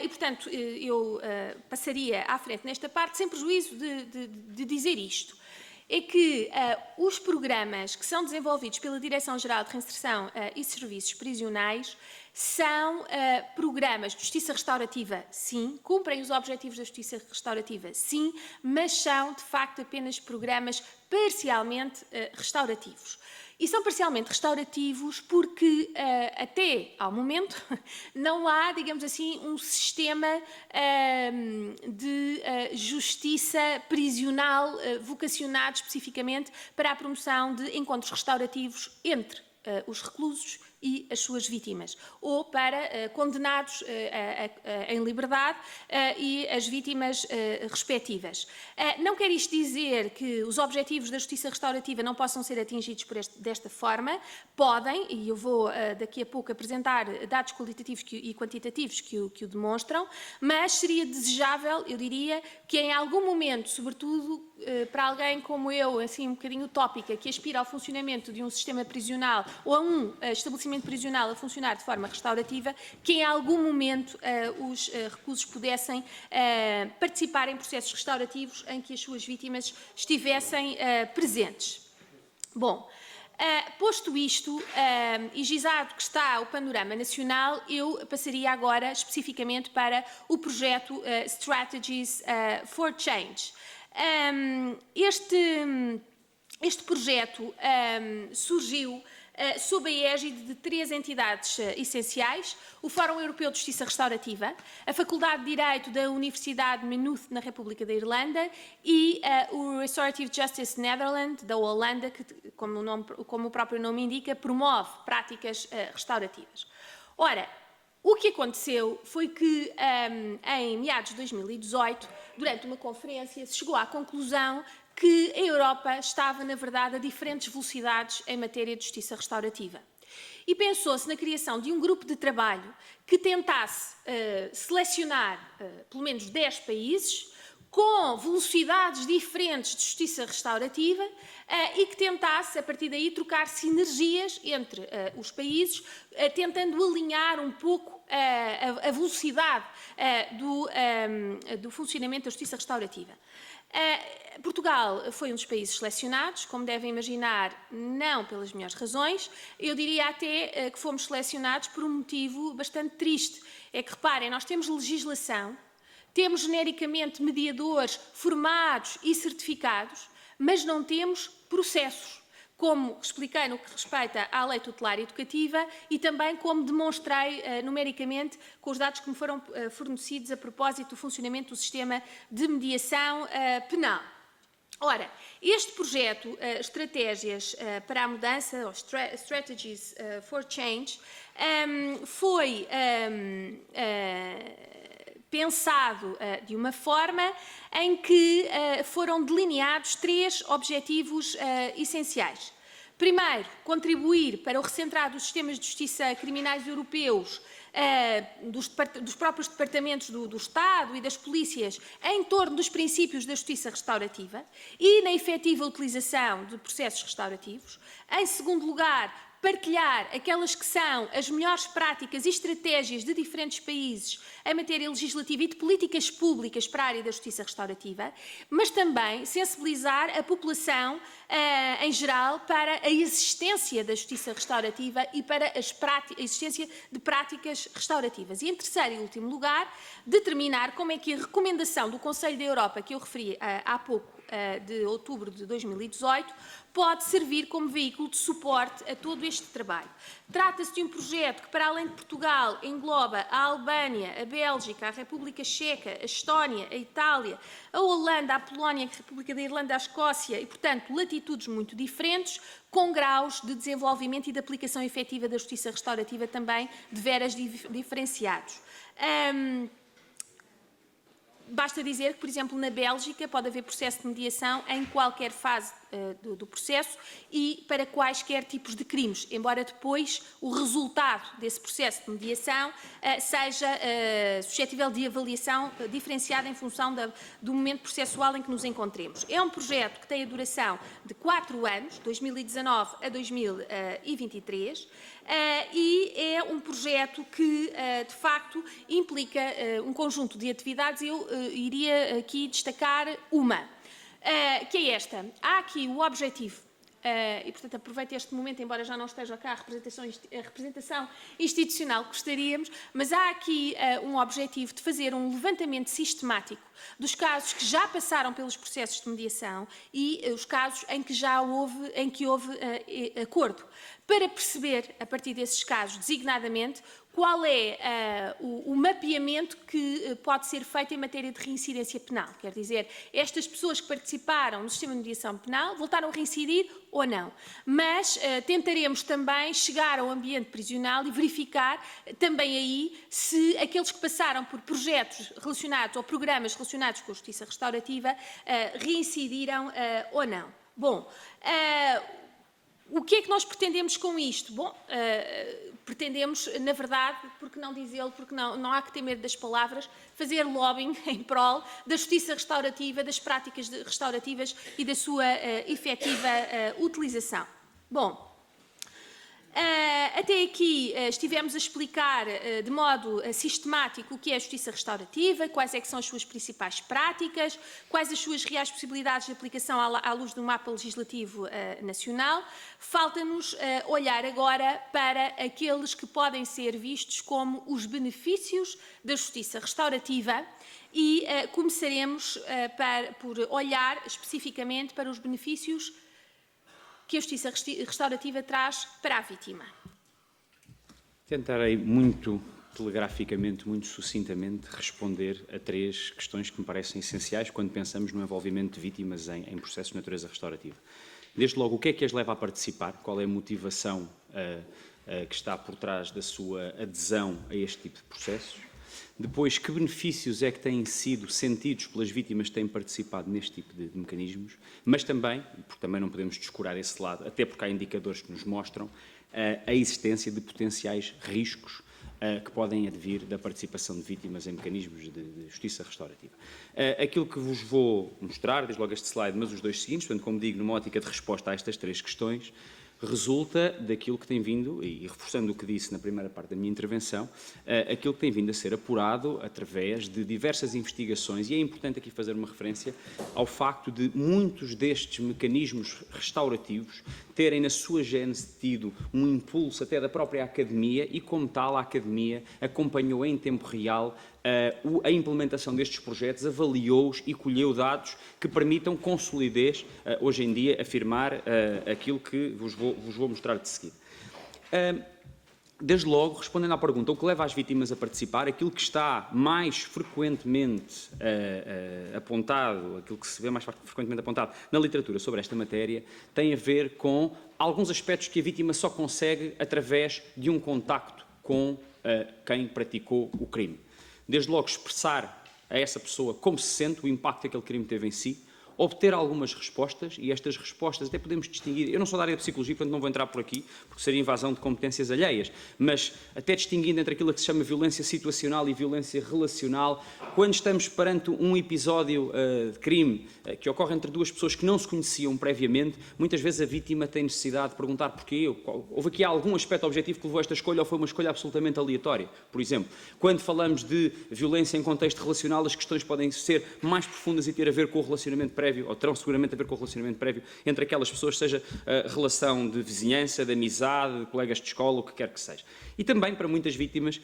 e, portanto, eu passaria à frente nesta parte, sem prejuízo de dizer isto. É que os programas que são desenvolvidos pela Direção-Geral de Reinserção e Serviços Prisionais são programas de justiça restaurativa, sim, cumprem os objetivos da justiça restaurativa, sim, mas são, de facto, apenas programas parcialmente restaurativos. E são parcialmente restaurativos porque, até ao momento, não há, digamos assim, um sistema de justiça prisional vocacionado especificamente para a promoção de encontros restaurativos entre os reclusos e as suas vítimas, ou para condenados em liberdade e as vítimas respectivas. Não quer isto dizer que os objetivos da justiça restaurativa não possam ser atingidos desta forma, podem, e eu vou daqui a pouco apresentar dados qualitativos e quantitativos que o demonstram, mas seria desejável, eu diria, que em algum momento, sobretudo para alguém como eu, assim um bocadinho utópica, que aspira ao funcionamento de um sistema prisional ou a um estabelecimento prisional a funcionar de forma restaurativa, que em algum momento os reclusos pudessem participar em processos restaurativos em que as suas vítimas estivessem presentes. Bom, Posto isto, e gizado que está o panorama nacional, eu passaria agora especificamente para o projeto Strategies for Change. Este projeto surgiu sob a égide de 3 entidades essenciais: o Fórum Europeu de Justiça Restaurativa, a Faculdade de Direito da Universidade Maynooth, na República da Irlanda, e o Restorative Justice Netherlands, da Holanda, que, como o próprio nome indica, promove práticas restaurativas. Ora, o que aconteceu foi que, em meados de 2018, durante uma conferência, se chegou à conclusão que a Europa estava, na verdade, a diferentes velocidades em matéria de justiça restaurativa. E pensou-se na criação de um grupo de trabalho que tentasse selecionar pelo menos 10 países com velocidades diferentes de justiça restaurativa e que tentasse, a partir daí, trocar sinergias entre os países, tentando alinhar um pouco a velocidade do funcionamento da justiça restaurativa. Portugal foi um dos países selecionados, como devem imaginar, não pelas melhores razões. Eu diria até que fomos selecionados por um motivo bastante triste. É que, reparem, nós temos legislação, temos genericamente mediadores formados e certificados, mas não temos processos, como expliquei no que respeita à lei tutelar educativa e também como demonstrei numericamente com os dados que me foram fornecidos a propósito do funcionamento do sistema de mediação penal. Ora, este projeto, Estratégias para a Mudança, ou Strategies for Change, foi pensado de uma forma em que foram delineados 3 objetivos essenciais. Primeiro, contribuir para o recentrar dos sistemas de justiça criminais europeus, dos próprios departamentos do Estado e das polícias em torno dos princípios da justiça restaurativa e na efetiva utilização de processos restaurativos. Em segundo lugar, partilhar aquelas que são as melhores práticas e estratégias de diferentes países em matéria legislativa e de políticas públicas para a área da justiça restaurativa, mas também sensibilizar a população em geral para a existência da justiça restaurativa e para a existência de práticas restaurativas. E, em terceiro e último lugar, determinar como é que a recomendação do Conselho da Europa, que eu referi há pouco, de outubro de 2018, pode servir como veículo de suporte a todo este trabalho. Trata-se de um projeto que, para além de Portugal, engloba a Albânia, a Bélgica, a República Checa, a Estónia, a Itália, a Holanda, a Polónia, a República da Irlanda, a Escócia e, portanto, latitudes muito diferentes, com graus de desenvolvimento e de aplicação efetiva da justiça restaurativa também deveras diferenciados. Basta dizer que, por exemplo, na Bélgica pode haver processo de mediação em qualquer fase do processo e para quaisquer tipos de crimes, embora depois o resultado desse processo de mediação seja suscetível de avaliação diferenciada em função do momento processual em que nos encontremos. É um projeto que tem a duração de 4 anos, 2019 a 2023, e é um projeto que, de facto, implica um conjunto de atividades. Eu iria aqui destacar uma, que é esta. Há aqui o objetivo, e portanto aproveito este momento, embora já não esteja cá a representação institucional que gostaríamos, mas há aqui um objetivo de fazer um levantamento sistemático dos casos que já passaram pelos processos de mediação e os casos em que houve acordo, para perceber, a partir desses casos, designadamente, qual é o mapeamento que pode ser feito em matéria de reincidência penal. Quer dizer, estas pessoas que participaram no sistema de mediação penal voltaram a reincidir ou não. Mas tentaremos também chegar ao ambiente prisional e verificar também aí se aqueles que passaram por projetos relacionados ou programas relacionados com a justiça restaurativa reincidiram ou não. Bom, o que é que nós pretendemos com isto? Bom, pretendemos, na verdade, porque não dizê-lo, porque não há que ter medo das palavras, fazer lobbying em prol da justiça restaurativa, das práticas restaurativas e da sua efetiva utilização. Bom, Até aqui estivemos a explicar de modo sistemático o que é a justiça restaurativa, quais é que são as suas principais práticas, quais as suas reais possibilidades de aplicação à luz do mapa legislativo nacional. Falta-nos olhar agora para aqueles que podem ser vistos como os benefícios da justiça restaurativa e começaremos por olhar especificamente para os benefícios que a justiça restaurativa traz para a vítima. Tentarei muito telegraficamente, muito sucintamente, responder a 3 questões que me parecem essenciais quando pensamos no envolvimento de vítimas em processos de natureza restaurativa. Desde logo, o que é que as leva a participar? Qual é a motivação que está por trás da sua adesão a este tipo de processos? Depois, que benefícios é que têm sido sentidos pelas vítimas que têm participado neste tipo de mecanismos, mas também, porque também não podemos descurar esse lado, até porque há indicadores que nos mostram a existência de potenciais riscos que podem advir da participação de vítimas em mecanismos de justiça restaurativa. Aquilo que vos vou mostrar, desde logo este slide, mas os 2 seguintes, portanto, como digo, numa ótica de resposta a estas 3 questões, resulta daquilo que tem vindo, e reforçando o que disse na primeira parte da minha intervenção, aquilo que tem vindo a ser apurado através de diversas investigações, e é importante aqui fazer uma referência ao facto de muitos destes mecanismos restaurativos terem na sua gênese tido um impulso até da própria academia e, como tal, a academia acompanhou em tempo real a implementação destes projetos, avaliou-os e colheu dados que permitam com solidez, hoje em dia, afirmar aquilo que vos vou mostrar de seguida. Desde logo, respondendo à pergunta, o que leva as vítimas a participar, aquilo que está mais frequentemente apontado, aquilo que se vê mais frequentemente apontado na literatura sobre esta matéria, tem a ver com alguns aspectos que a vítima só consegue através de um contacto com quem praticou o crime. Desde logo, expressar a essa pessoa como se sente, o impacto que aquele crime teve em si, obter algumas respostas, e estas respostas até podemos distinguir, eu não sou da área de psicologia, portanto não vou entrar por aqui, porque seria invasão de competências alheias, mas até distinguindo entre aquilo que se chama violência situacional e violência relacional, quando estamos perante um episódio de crime que ocorre entre 2 pessoas que não se conheciam previamente, muitas vezes a vítima tem necessidade de perguntar porquê, houve aqui algum aspecto objetivo que levou a esta escolha ou foi uma escolha absolutamente aleatória. Por exemplo, quando falamos de violência em contexto relacional, as questões podem ser mais profundas e ter a ver com o relacionamento prévio, ou terão seguramente a ver com o relacionamento prévio entre aquelas pessoas, seja a relação de vizinhança, de amizade, de colegas de escola, o que quer que seja. E também, para muitas vítimas,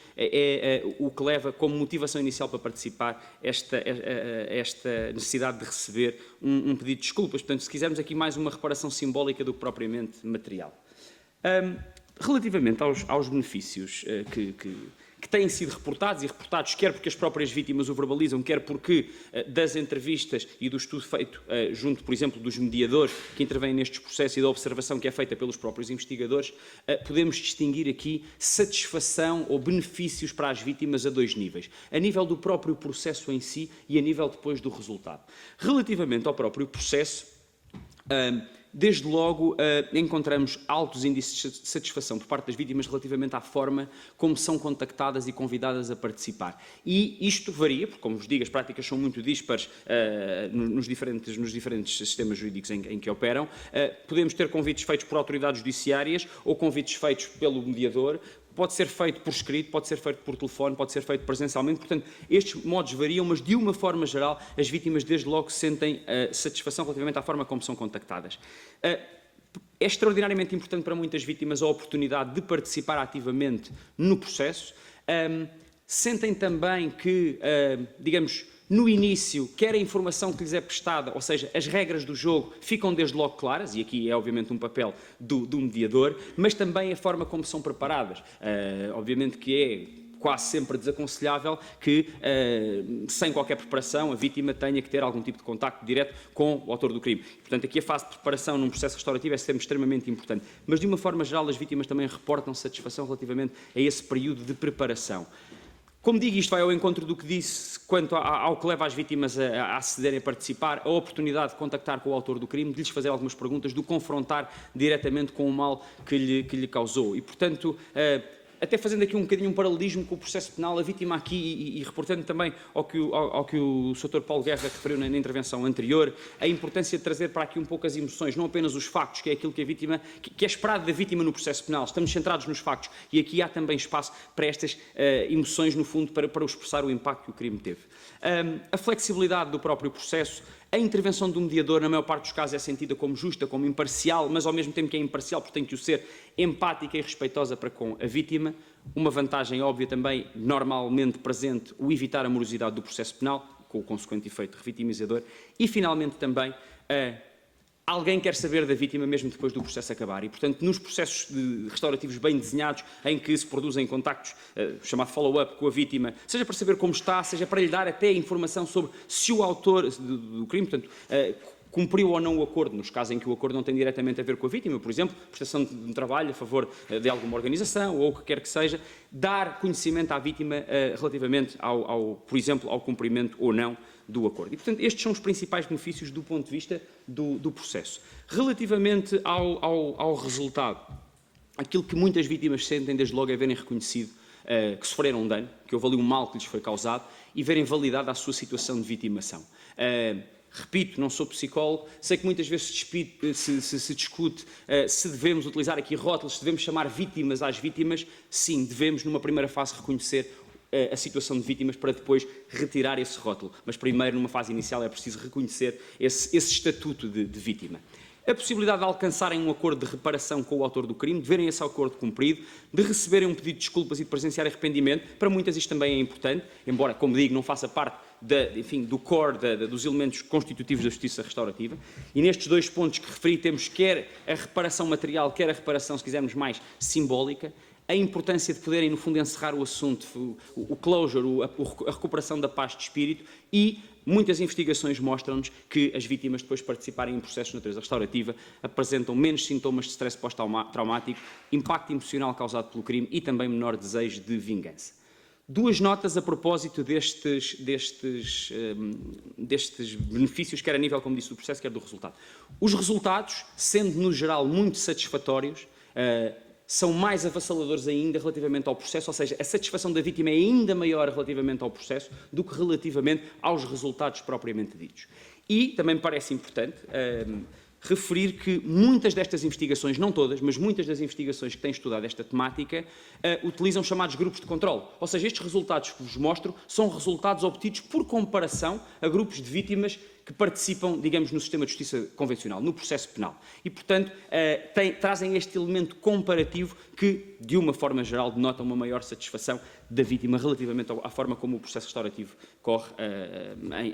o que leva como motivação inicial para participar esta necessidade de receber um pedido de desculpas. Portanto, se quisermos aqui mais uma reparação simbólica do que propriamente material. Relativamente aos benefícios que têm sido reportados quer porque as próprias vítimas o verbalizam, quer porque das entrevistas e do estudo feito junto, por exemplo, dos mediadores que intervêm nestes processos e da observação que é feita pelos próprios investigadores, podemos distinguir aqui satisfação ou benefícios para as vítimas a 2 níveis. A nível do próprio processo em si e a nível depois do resultado. Relativamente ao próprio processo, desde logo encontramos altos índices de satisfação por parte das vítimas relativamente à forma como são contactadas e convidadas a participar. E isto varia, porque, como vos digo, as práticas são muito dispares nos diferentes sistemas jurídicos em que operam. Podemos ter convites feitos por autoridades judiciárias ou convites feitos pelo mediador. Pode ser feito por escrito, pode ser feito por telefone, pode ser feito presencialmente. Portanto, estes modos variam, mas de uma forma geral, as vítimas desde logo sentem satisfação relativamente à forma como são contactadas. É extraordinariamente importante para muitas vítimas a oportunidade de participar ativamente no processo. Sentem também que, digamos, no início, quer a informação que lhes é prestada, ou seja, as regras do jogo ficam desde logo claras, e aqui é obviamente um papel do mediador, mas também a forma como são preparadas. Obviamente que é quase sempre desaconselhável que, sem qualquer preparação, a vítima tenha que ter algum tipo de contacto direto com o autor do crime. Portanto, aqui a fase de preparação num processo restaurativo é sempre extremamente importante. Mas, de uma forma geral, as vítimas também reportam satisfação relativamente a esse período de preparação. Como digo, isto vai ao encontro do que disse quanto ao que leva as vítimas a acederem a participar, a oportunidade de contactar com o autor do crime, de lhes fazer algumas perguntas, de o confrontar diretamente com o mal que lhe causou. E, portanto, até fazendo aqui um bocadinho um paralelismo com o processo penal, a vítima aqui, e reportando também ao que o Sr. Paulo Guerra referiu na intervenção anterior, a importância de trazer para aqui um pouco as emoções, não apenas os factos, que é aquilo que a vítima, que é esperado da vítima no processo penal. Estamos centrados nos factos e aqui há também espaço para estas emoções, no fundo, para expressar o impacto que o crime teve. A flexibilidade do próprio processo, a intervenção do mediador, na maior parte dos casos, é sentida como justa, como imparcial, mas ao mesmo tempo que é imparcial, porque tem que o ser empática e respeitosa para com a vítima. Uma vantagem óbvia também, normalmente presente, o evitar a morosidade do processo penal, com o consequente efeito revitimizador. E, finalmente, também, alguém quer saber da vítima mesmo depois do processo acabar e, portanto, nos processos restaurativos bem desenhados, em que se produzem contactos, chamado follow-up com a vítima, seja para saber como está, seja para lhe dar até informação sobre se o autor do crime, portanto, cumpriu ou não o acordo, nos casos em que o acordo não tem diretamente a ver com a vítima, por exemplo, prestação de um trabalho a favor de alguma organização ou o que quer que seja, dar conhecimento à vítima relativamente, por exemplo, ao cumprimento ou não do acordo. E, portanto, estes são os principais benefícios do ponto de vista do processo. Relativamente ao resultado, aquilo que muitas vítimas sentem desde logo é verem reconhecido que sofreram um dano, que houve ali um mal que lhes foi causado e verem validada a sua situação de vitimação. Repito, não sou psicólogo, sei que muitas vezes se discute se devemos utilizar aqui rótulos, se devemos chamar vítimas às vítimas. Sim, devemos, numa primeira fase, reconhecer a situação de vítimas para depois retirar esse rótulo. Mas primeiro, numa fase inicial, é preciso reconhecer esse estatuto de vítima. A possibilidade de alcançarem um acordo de reparação com o autor do crime, de verem esse acordo cumprido, de receberem um pedido de desculpas e de presenciar arrependimento. Para muitas isto também é importante, embora, como digo, não faça parte do core, dos elementos constitutivos da justiça restaurativa. E nestes dois pontos que referi, temos quer a reparação material, quer a reparação, se quisermos, mais simbólica, a importância de poderem, no fundo, encerrar o assunto, o closure, a recuperação da paz de espírito, e muitas investigações mostram-nos que as vítimas, depois de participarem em processos de natureza restaurativa, apresentam menos sintomas de stress pós-traumático, impacto emocional causado pelo crime e também menor desejo de vingança. Duas notas a propósito destes benefícios, quer a nível, como disse, do processo, quer do resultado. Os resultados, sendo no geral muito satisfatórios, são mais avassaladores ainda relativamente ao processo, ou seja, a satisfação da vítima é ainda maior relativamente ao processo do que relativamente aos resultados propriamente ditos. E também me parece importante referir que muitas destas investigações, não todas, mas muitas das investigações que têm estudado esta temática, utilizam chamados grupos de controle. Ou seja, estes resultados que vos mostro são resultados obtidos por comparação a grupos de vítimas que participam, digamos, no sistema de justiça convencional, no processo penal. E, portanto, trazem este elemento comparativo que, de uma forma geral, denota uma maior satisfação da vítima relativamente à forma como o processo restaurativo corre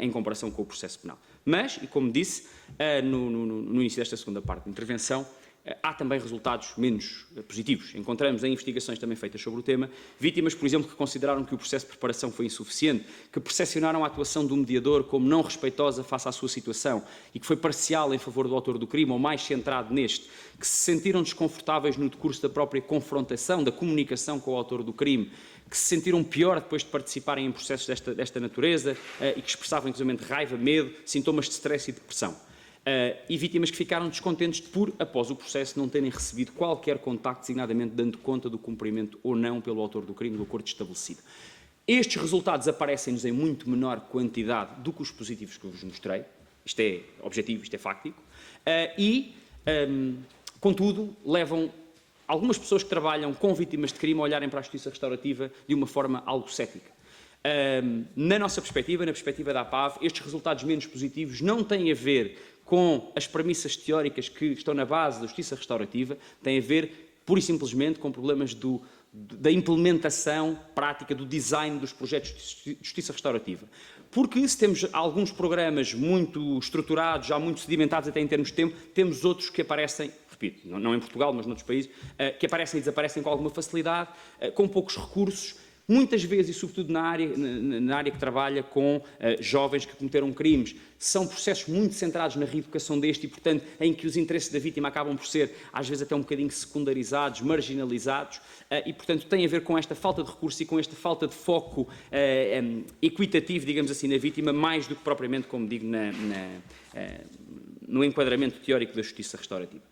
em comparação com o processo penal. Mas, e como disse, no início desta segunda parte da intervenção, há também resultados menos positivos. Encontramos em investigações também feitas sobre o tema, vítimas, por exemplo, que consideraram que o processo de preparação foi insuficiente, que percepcionaram a atuação do mediador como não respeitosa face à sua situação e que foi parcial em favor do autor do crime ou mais centrado neste, que se sentiram desconfortáveis no decurso da própria confrontação, da comunicação com o autor do crime, que se sentiram pior depois de participarem em processos desta natureza e que expressavam, inclusive, raiva, medo, sintomas de stress e depressão. E vítimas que ficaram descontentes por, após o processo, não terem recebido qualquer contacto, designadamente dando conta do cumprimento ou não pelo autor do crime do acordo estabelecido. Estes resultados aparecem-nos em muito menor quantidade do que os positivos que eu vos mostrei. Isto é objetivo, isto é fáctico. Contudo, levam algumas pessoas que trabalham com vítimas de crime a olharem para a justiça restaurativa de uma forma algo cética. Na nossa perspectiva, na perspectiva da APAV, estes resultados menos positivos não têm a ver com as premissas teóricas que estão na base da justiça restaurativa, têm a ver, pura e simplesmente, com problemas da implementação prática, do design dos projetos de justiça restaurativa. Porque se temos alguns programas muito estruturados, já muito sedimentados até em termos de tempo, temos outros que aparecem, repito, não em Portugal, mas noutros países, que aparecem e desaparecem com alguma facilidade, com poucos recursos, muitas vezes, e sobretudo na área que trabalha com jovens que cometeram crimes, são processos muito centrados na reeducação deste e, portanto, em que os interesses da vítima acabam por ser, às vezes, até um bocadinho secundarizados, marginalizados, e, portanto, tem a ver com esta falta de recurso e com esta falta de foco equitativo, digamos assim, na vítima, mais do que propriamente, como digo, no enquadramento teórico da justiça restaurativa.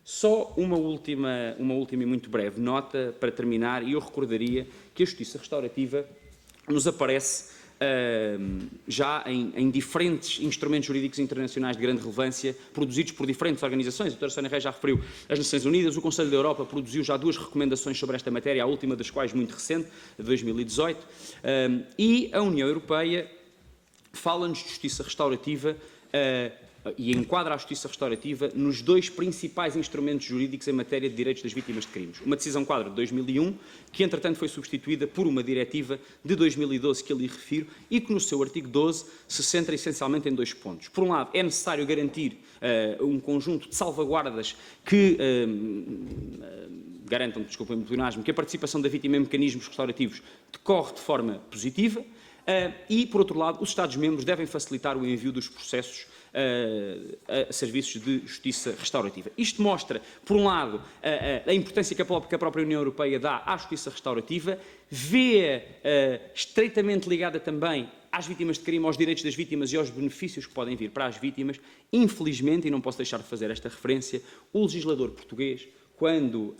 Só uma última e muito breve nota para terminar, e eu recordaria que a justiça restaurativa nos aparece já em diferentes instrumentos jurídicos internacionais de grande relevância, produzidos por diferentes organizações. A doutora Sónia Reis já referiu as Nações Unidas, o Conselho da Europa produziu já 2 recomendações sobre esta matéria, a última das quais muito recente, de 2018, e a União Europeia fala-nos de justiça restaurativa e enquadra a justiça restaurativa nos 2 principais instrumentos jurídicos em matéria de direitos das vítimas de crimes. Uma decisão-quadro de 2001, que entretanto foi substituída por uma diretiva de 2012 que ali refiro e que no seu artigo 12 se centra essencialmente em 2 pontos. Por um lado, é necessário garantir um conjunto de salvaguardas que garantam, desculpem-me o pleonasmo, que a participação da vítima em mecanismos restaurativos decorre de forma positiva e, por outro lado, os Estados-membros devem facilitar o envio dos processos a serviços de justiça restaurativa. Isto mostra, por um lado, a importância que a própria União Europeia dá à justiça restaurativa, vê estreitamente ligada também às vítimas de crime, aos direitos das vítimas e aos benefícios que podem vir para as vítimas. Infelizmente, e não posso deixar de fazer esta referência, o legislador português, quando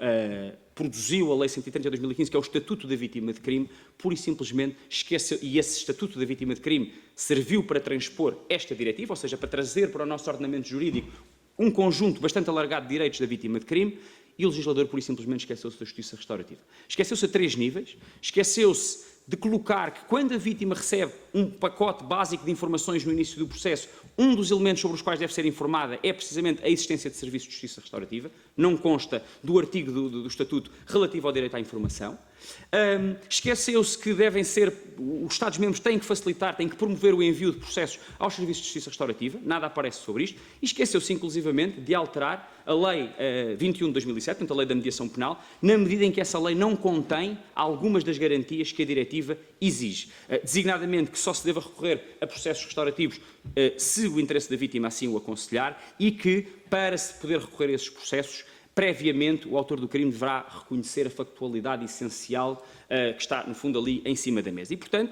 produziu a Lei 130 de 2015, que é o Estatuto da Vítima de Crime, pura e simplesmente esqueceu, e esse Estatuto da Vítima de Crime serviu para transpor esta diretiva, ou seja, para trazer para o nosso ordenamento jurídico um conjunto bastante alargado de direitos da vítima de crime, e o legislador pura e simplesmente esqueceu-se da justiça restaurativa. Esqueceu-se a 3 níveis, esqueceu-se de colocar que quando a vítima recebe um pacote básico de informações no início do processo, um dos elementos sobre os quais deve ser informada é precisamente a existência de serviços de justiça restaurativa, não consta do artigo do Estatuto relativo ao direito à informação. Esqueceu-se que devem ser, os Estados-membros têm que facilitar, têm que promover o envio de processos aos serviços de justiça restaurativa, nada aparece sobre isto, e esqueceu-se inclusivamente de alterar a Lei 21 de 2007, portanto a Lei da Mediação Penal, na medida em que essa lei não contém algumas das garantias que a diretiva exige, designadamente que só se deva recorrer a processos restaurativos se o interesse da vítima assim o aconselhar e que, para se poder recorrer a esses processos, previamente o autor do crime deverá reconhecer a factualidade essencial que está, no fundo, ali em cima da mesa. E, portanto,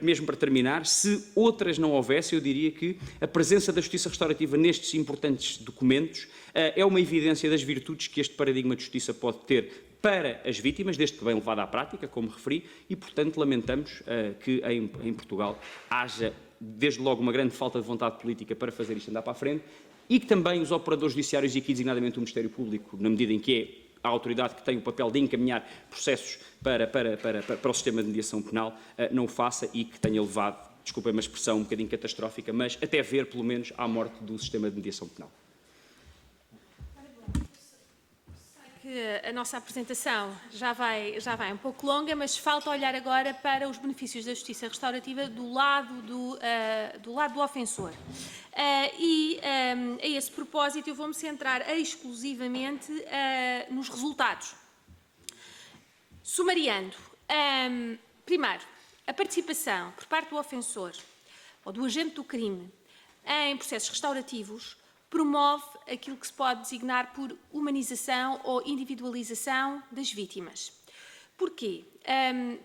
mesmo para terminar, se outras não houvesse, eu diria que a presença da justiça restaurativa nestes importantes documentos é uma evidência das virtudes que este paradigma de justiça pode ter para as vítimas, desde que bem levado à prática, como referi, e, portanto, lamentamos que em Portugal haja, desde logo, uma grande falta de vontade política para fazer isto andar para a frente, e que também os operadores judiciários, e aqui designadamente o Ministério Público, na medida em que é a autoridade que tem o papel de encaminhar processos para o sistema de mediação penal, não o faça e que tenha levado, desculpem uma expressão um bocadinho catastrófica, mas até ver, pelo menos, à morte do sistema de mediação penal. A nossa apresentação já vai um pouco longa, mas falta olhar agora para os benefícios da justiça restaurativa do lado do ofensor. A esse propósito eu vou-me centrar exclusivamente nos resultados. Sumariando, primeiro, a participação por parte do ofensor ou do agente do crime em processos restaurativos promove aquilo que se pode designar por humanização ou individualização das vítimas. Porquê?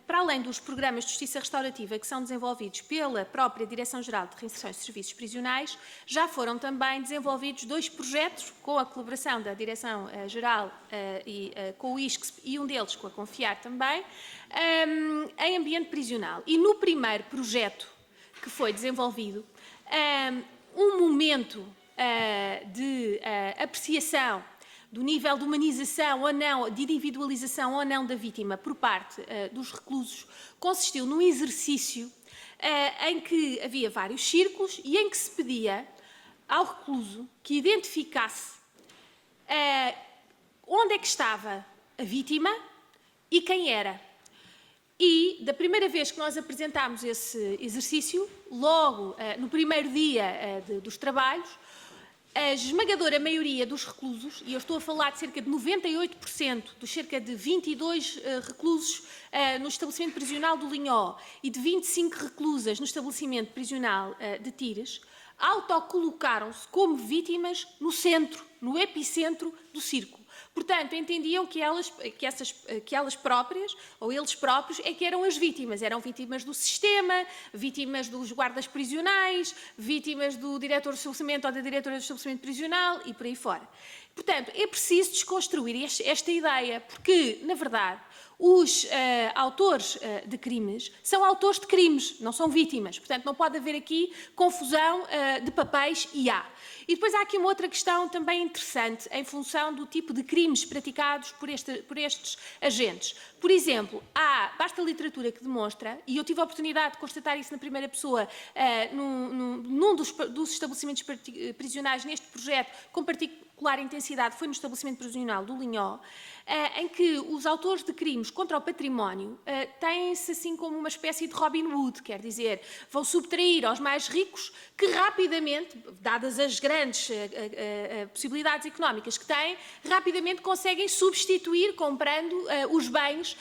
Para além dos programas de justiça restaurativa que são desenvolvidos pela própria Direção-Geral de Reinserção e Serviços Prisionais, já foram também desenvolvidos 2 projetos com a colaboração da Direção-Geral e com o ISCSP e um deles com a Confiar também, em ambiente prisional. E no primeiro projeto que foi desenvolvido, um momento de apreciação do nível de humanização ou não, de individualização ou não da vítima por parte dos reclusos, consistiu num exercício em que havia vários círculos e em que se pedia ao recluso que identificasse onde é que estava a vítima e quem era. E, da primeira vez que nós apresentámos esse exercício, logo no primeiro dia dos trabalhos, a esmagadora maioria dos reclusos, e eu estou a falar de cerca de 98% dos cerca de 22 reclusos no estabelecimento prisional do Linhó e de 25 reclusas no estabelecimento prisional de Tires, autocolocaram-se como vítimas no centro, no epicentro do círculo. Portanto, entendiam que elas próprias, ou eles próprios, é que eram as vítimas. Eram vítimas do sistema, vítimas dos guardas prisionais, vítimas do diretor do estabelecimento ou da diretora do estabelecimento prisional e por aí fora. Portanto, é preciso desconstruir esta ideia, porque, na verdade, os autores de crimes são autores de crimes, não são vítimas. Portanto, não pode haver aqui confusão de papéis e há. E depois há aqui uma outra questão também interessante em função do tipo de crimes praticados por estes agentes. Por exemplo, basta a literatura que demonstra, e eu tive a oportunidade de constatar isso na primeira pessoa num dos estabelecimentos prisionais neste projeto, com particular intensidade, foi no estabelecimento prisional do Linhó, em que os autores de crimes contra o património têm-se assim como uma espécie de Robin Hood, quer dizer, vão subtrair aos mais ricos que rapidamente, dadas as grandes possibilidades económicas que têm, rapidamente conseguem substituir comprando os bens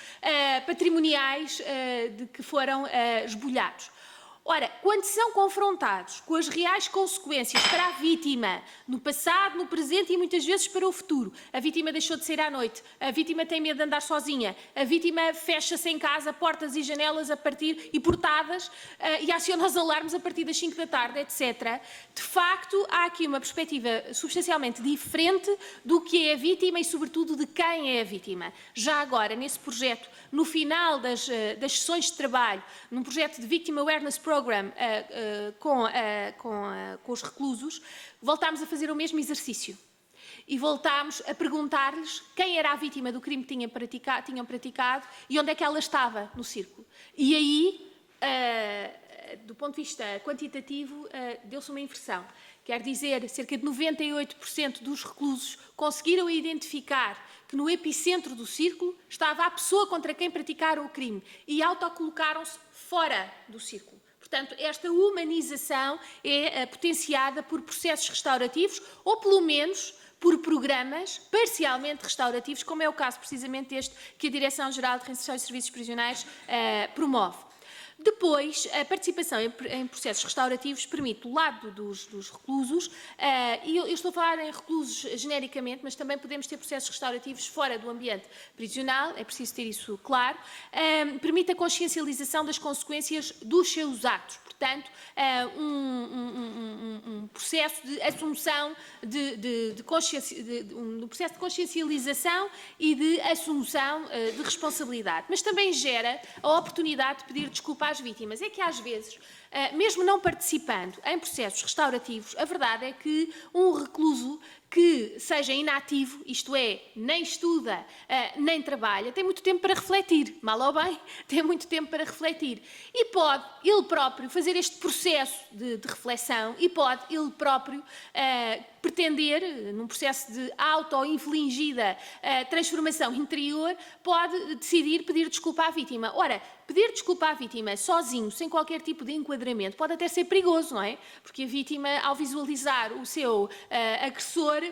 patrimoniais de que foram esbulhados. Ora, quando são confrontados com as reais consequências para a vítima, no passado, no presente e muitas vezes para o futuro, a vítima deixou de sair à noite, a vítima tem medo de andar sozinha, a vítima fecha-se em casa, portas e janelas a partir e portadas e aciona os alarmes a partir das 5 da tarde, etc. De facto, há aqui uma perspectiva substancialmente diferente do que é a vítima e, sobretudo, de quem é a vítima. Já agora, nesse projeto, no final das sessões de trabalho, num projeto de Victim Awareness Program com os reclusos, voltámos a fazer o mesmo exercício. E voltámos a perguntar-lhes quem era a vítima do crime que tinham praticado e onde é que ela estava no círculo. E aí, do ponto de vista quantitativo, deu-se uma inversão. Quer dizer, cerca de 98% dos reclusos conseguiram identificar que no epicentro do círculo estava a pessoa contra quem praticaram o crime e autocolocaram-se fora do círculo. Portanto, esta humanização é potenciada por processos restaurativos ou, pelo menos, por programas parcialmente restaurativos, como é o caso precisamente deste que a Direção-Geral de Reinserção e Serviços Prisionais promove. Depois, a participação em processos restaurativos permite, do lado dos reclusos, e eu estou a falar em reclusos genericamente, mas também podemos ter processos restaurativos fora do ambiente prisional, é preciso ter isso claro, permite a consciencialização das consequências dos seus atos. Portanto, um processo de assunção, um processo de consciencialização e de assunção de responsabilidade. Mas também gera a oportunidade de pedir desculpa às vítimas. É que às vezes, mesmo não participando em processos restaurativos, a verdade é que um recluso que seja inativo, isto é, nem estuda, nem trabalha, tem muito tempo para refletir, mal ou bem, tem muito tempo para refletir. E pode ele próprio fazer este processo de reflexão e pode ele próprio pretender, num processo de auto-infligida transformação interior, pode decidir pedir desculpa à vítima. Ora, pedir desculpa à vítima sozinho, sem qualquer tipo de enquadramento, pode até ser perigoso, não é? Porque a vítima, ao visualizar o seu agressor,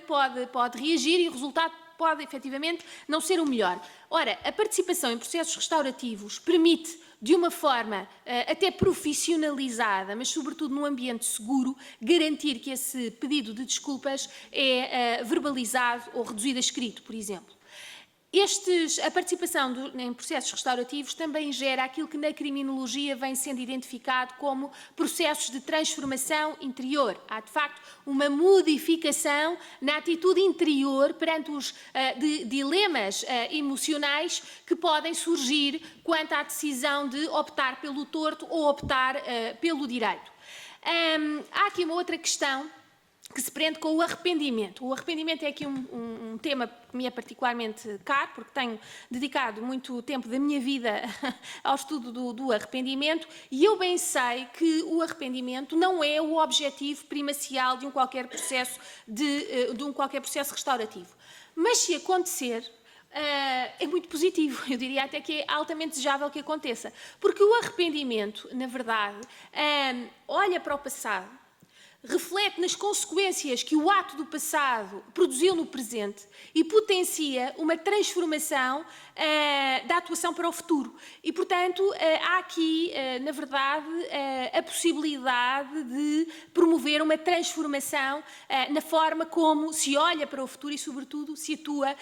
pode reagir e o resultado pode, efetivamente, não ser o melhor. Ora, a participação em processos restaurativos permite, de uma forma até profissionalizada, mas sobretudo num ambiente seguro, garantir que esse pedido de desculpas é verbalizado ou reduzido a escrito, por exemplo. A participação em processos restaurativos também gera aquilo que na criminologia vem sendo identificado como processos de transformação interior. Há, de facto, uma modificação na atitude interior perante os dilemas emocionais que podem surgir quanto à decisão de optar pelo torto ou optar pelo direito. Há aqui uma outra questão que se prende com o arrependimento. O arrependimento é aqui um tema que me é particularmente caro, porque tenho dedicado muito tempo da minha vida ao estudo do arrependimento, e eu bem sei que o arrependimento não é o objetivo primacial de um qualquer processo restaurativo. Mas se acontecer, é muito positivo, eu diria até que é altamente desejável que aconteça, porque o arrependimento, na verdade, olha para o passado, reflete nas consequências que o ato do passado produziu no presente e potencia uma transformação da atuação para o futuro. E, portanto, há aqui, na verdade, a possibilidade de promover uma transformação na forma como se olha para o futuro e, sobretudo, se atua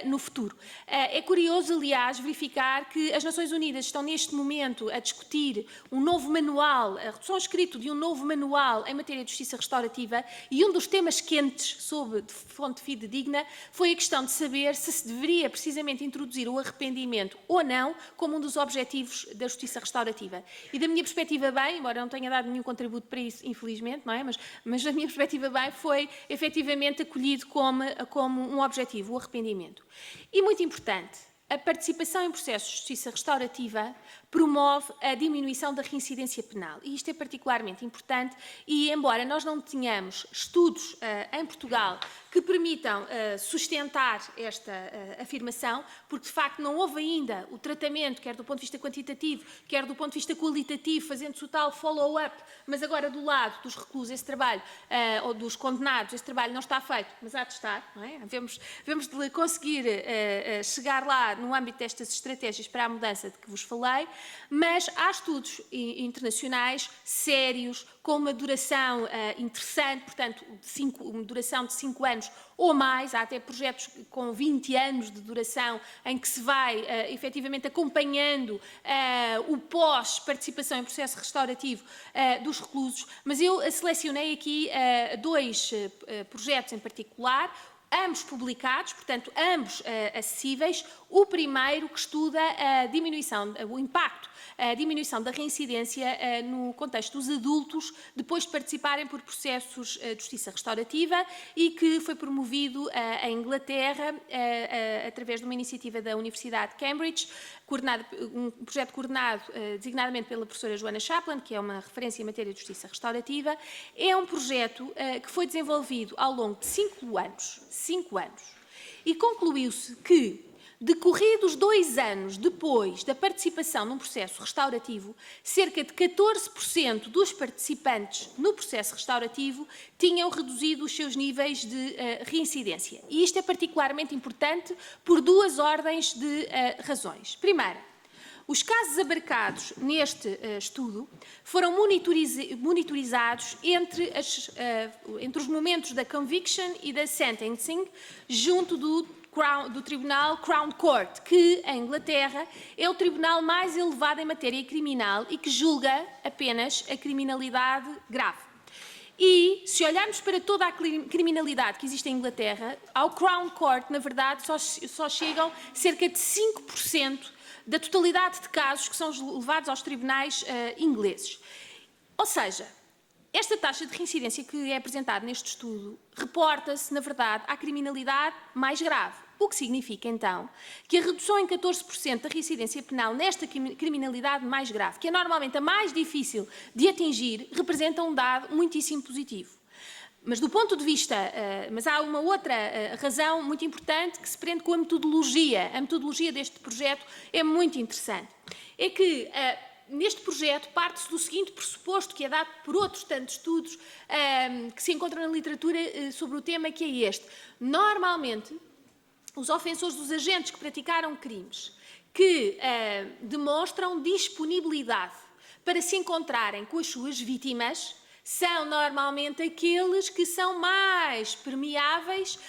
no futuro. É curioso, aliás, verificar que as Nações Unidas estão neste momento a discutir um novo manual, a redução escrita de um novo manual em matéria de justiça justiça restaurativa e um dos temas quentes sobre fonte fidedigna foi a questão de saber se deveria precisamente introduzir o arrependimento ou não como um dos objetivos da justiça restaurativa. E da minha perspectiva bem, embora não tenha dado nenhum contributo para isso, infelizmente, não é? Mas da minha perspectiva bem, foi efetivamente acolhido como um objetivo, o arrependimento. E muito importante, a participação em processos de justiça restaurativa promove a diminuição da reincidência penal. E isto é particularmente importante e, embora nós não tenhamos estudos em Portugal que permitam sustentar esta afirmação, porque de facto não houve ainda o tratamento, quer do ponto de vista quantitativo, quer do ponto de vista qualitativo, fazendo-se o tal follow-up, mas agora do lado dos reclusos esse trabalho, ou dos condenados, esse trabalho não está feito, mas há de estar, não é? Vemos de conseguir chegar lá no âmbito destas estratégias para a mudança de que vos falei, mas há estudos internacionais sérios, com uma duração interessante, portanto, uma duração de 5 anos ou mais, há até projetos com 20 anos de duração em que se vai efetivamente acompanhando o pós-participação em processo restaurativo dos reclusos, mas eu selecionei aqui 2 projetos em particular, ambos publicados, portanto, ambos acessíveis. O primeiro que estuda a diminuição, o impacto, a diminuição da reincidência no contexto dos adultos depois de participarem por processos de justiça restaurativa e que foi promovido em Inglaterra através de uma iniciativa da Universidade de Cambridge, um projeto coordenado designadamente pela professora Joana Chaplin, que é uma referência em matéria de justiça restaurativa. É um projeto que foi desenvolvido ao longo de 5 anos, e concluiu-se que, decorridos 2 anos depois da participação num processo restaurativo, cerca de 14% dos participantes no processo restaurativo tinham reduzido os seus níveis de reincidência. E isto é particularmente importante por 2 ordens de razões. Primeira, os casos abarcados neste estudo foram monitorizados entre os momentos da conviction e da sentencing, junto do Tribunal Crown Court, que, em Inglaterra, é o tribunal mais elevado em matéria criminal e que julga apenas a criminalidade grave. E, se olharmos para toda a criminalidade que existe em Inglaterra, ao Crown Court, na verdade, só chegam cerca de 5% da totalidade de casos que são levados aos tribunais ingleses. Ou seja, esta taxa de reincidência que é apresentada neste estudo reporta-se, na verdade, à criminalidade mais grave. O que significa, então, que a redução em 14% da reincidência penal nesta criminalidade mais grave, que é normalmente a mais difícil de atingir, representa um dado muitíssimo positivo. Mas do ponto de vista, mas há uma outra razão muito importante que se prende com a metodologia. A metodologia deste projeto é muito interessante. É que neste projeto parte-se do seguinte pressuposto, que é dado por outros tantos estudos que se encontram na literatura sobre o tema, que é este. Normalmente, os ofensores, os agentes que praticaram crimes, que demonstram disponibilidade para se encontrarem com as suas vítimas, são normalmente aqueles que são mais permeáveis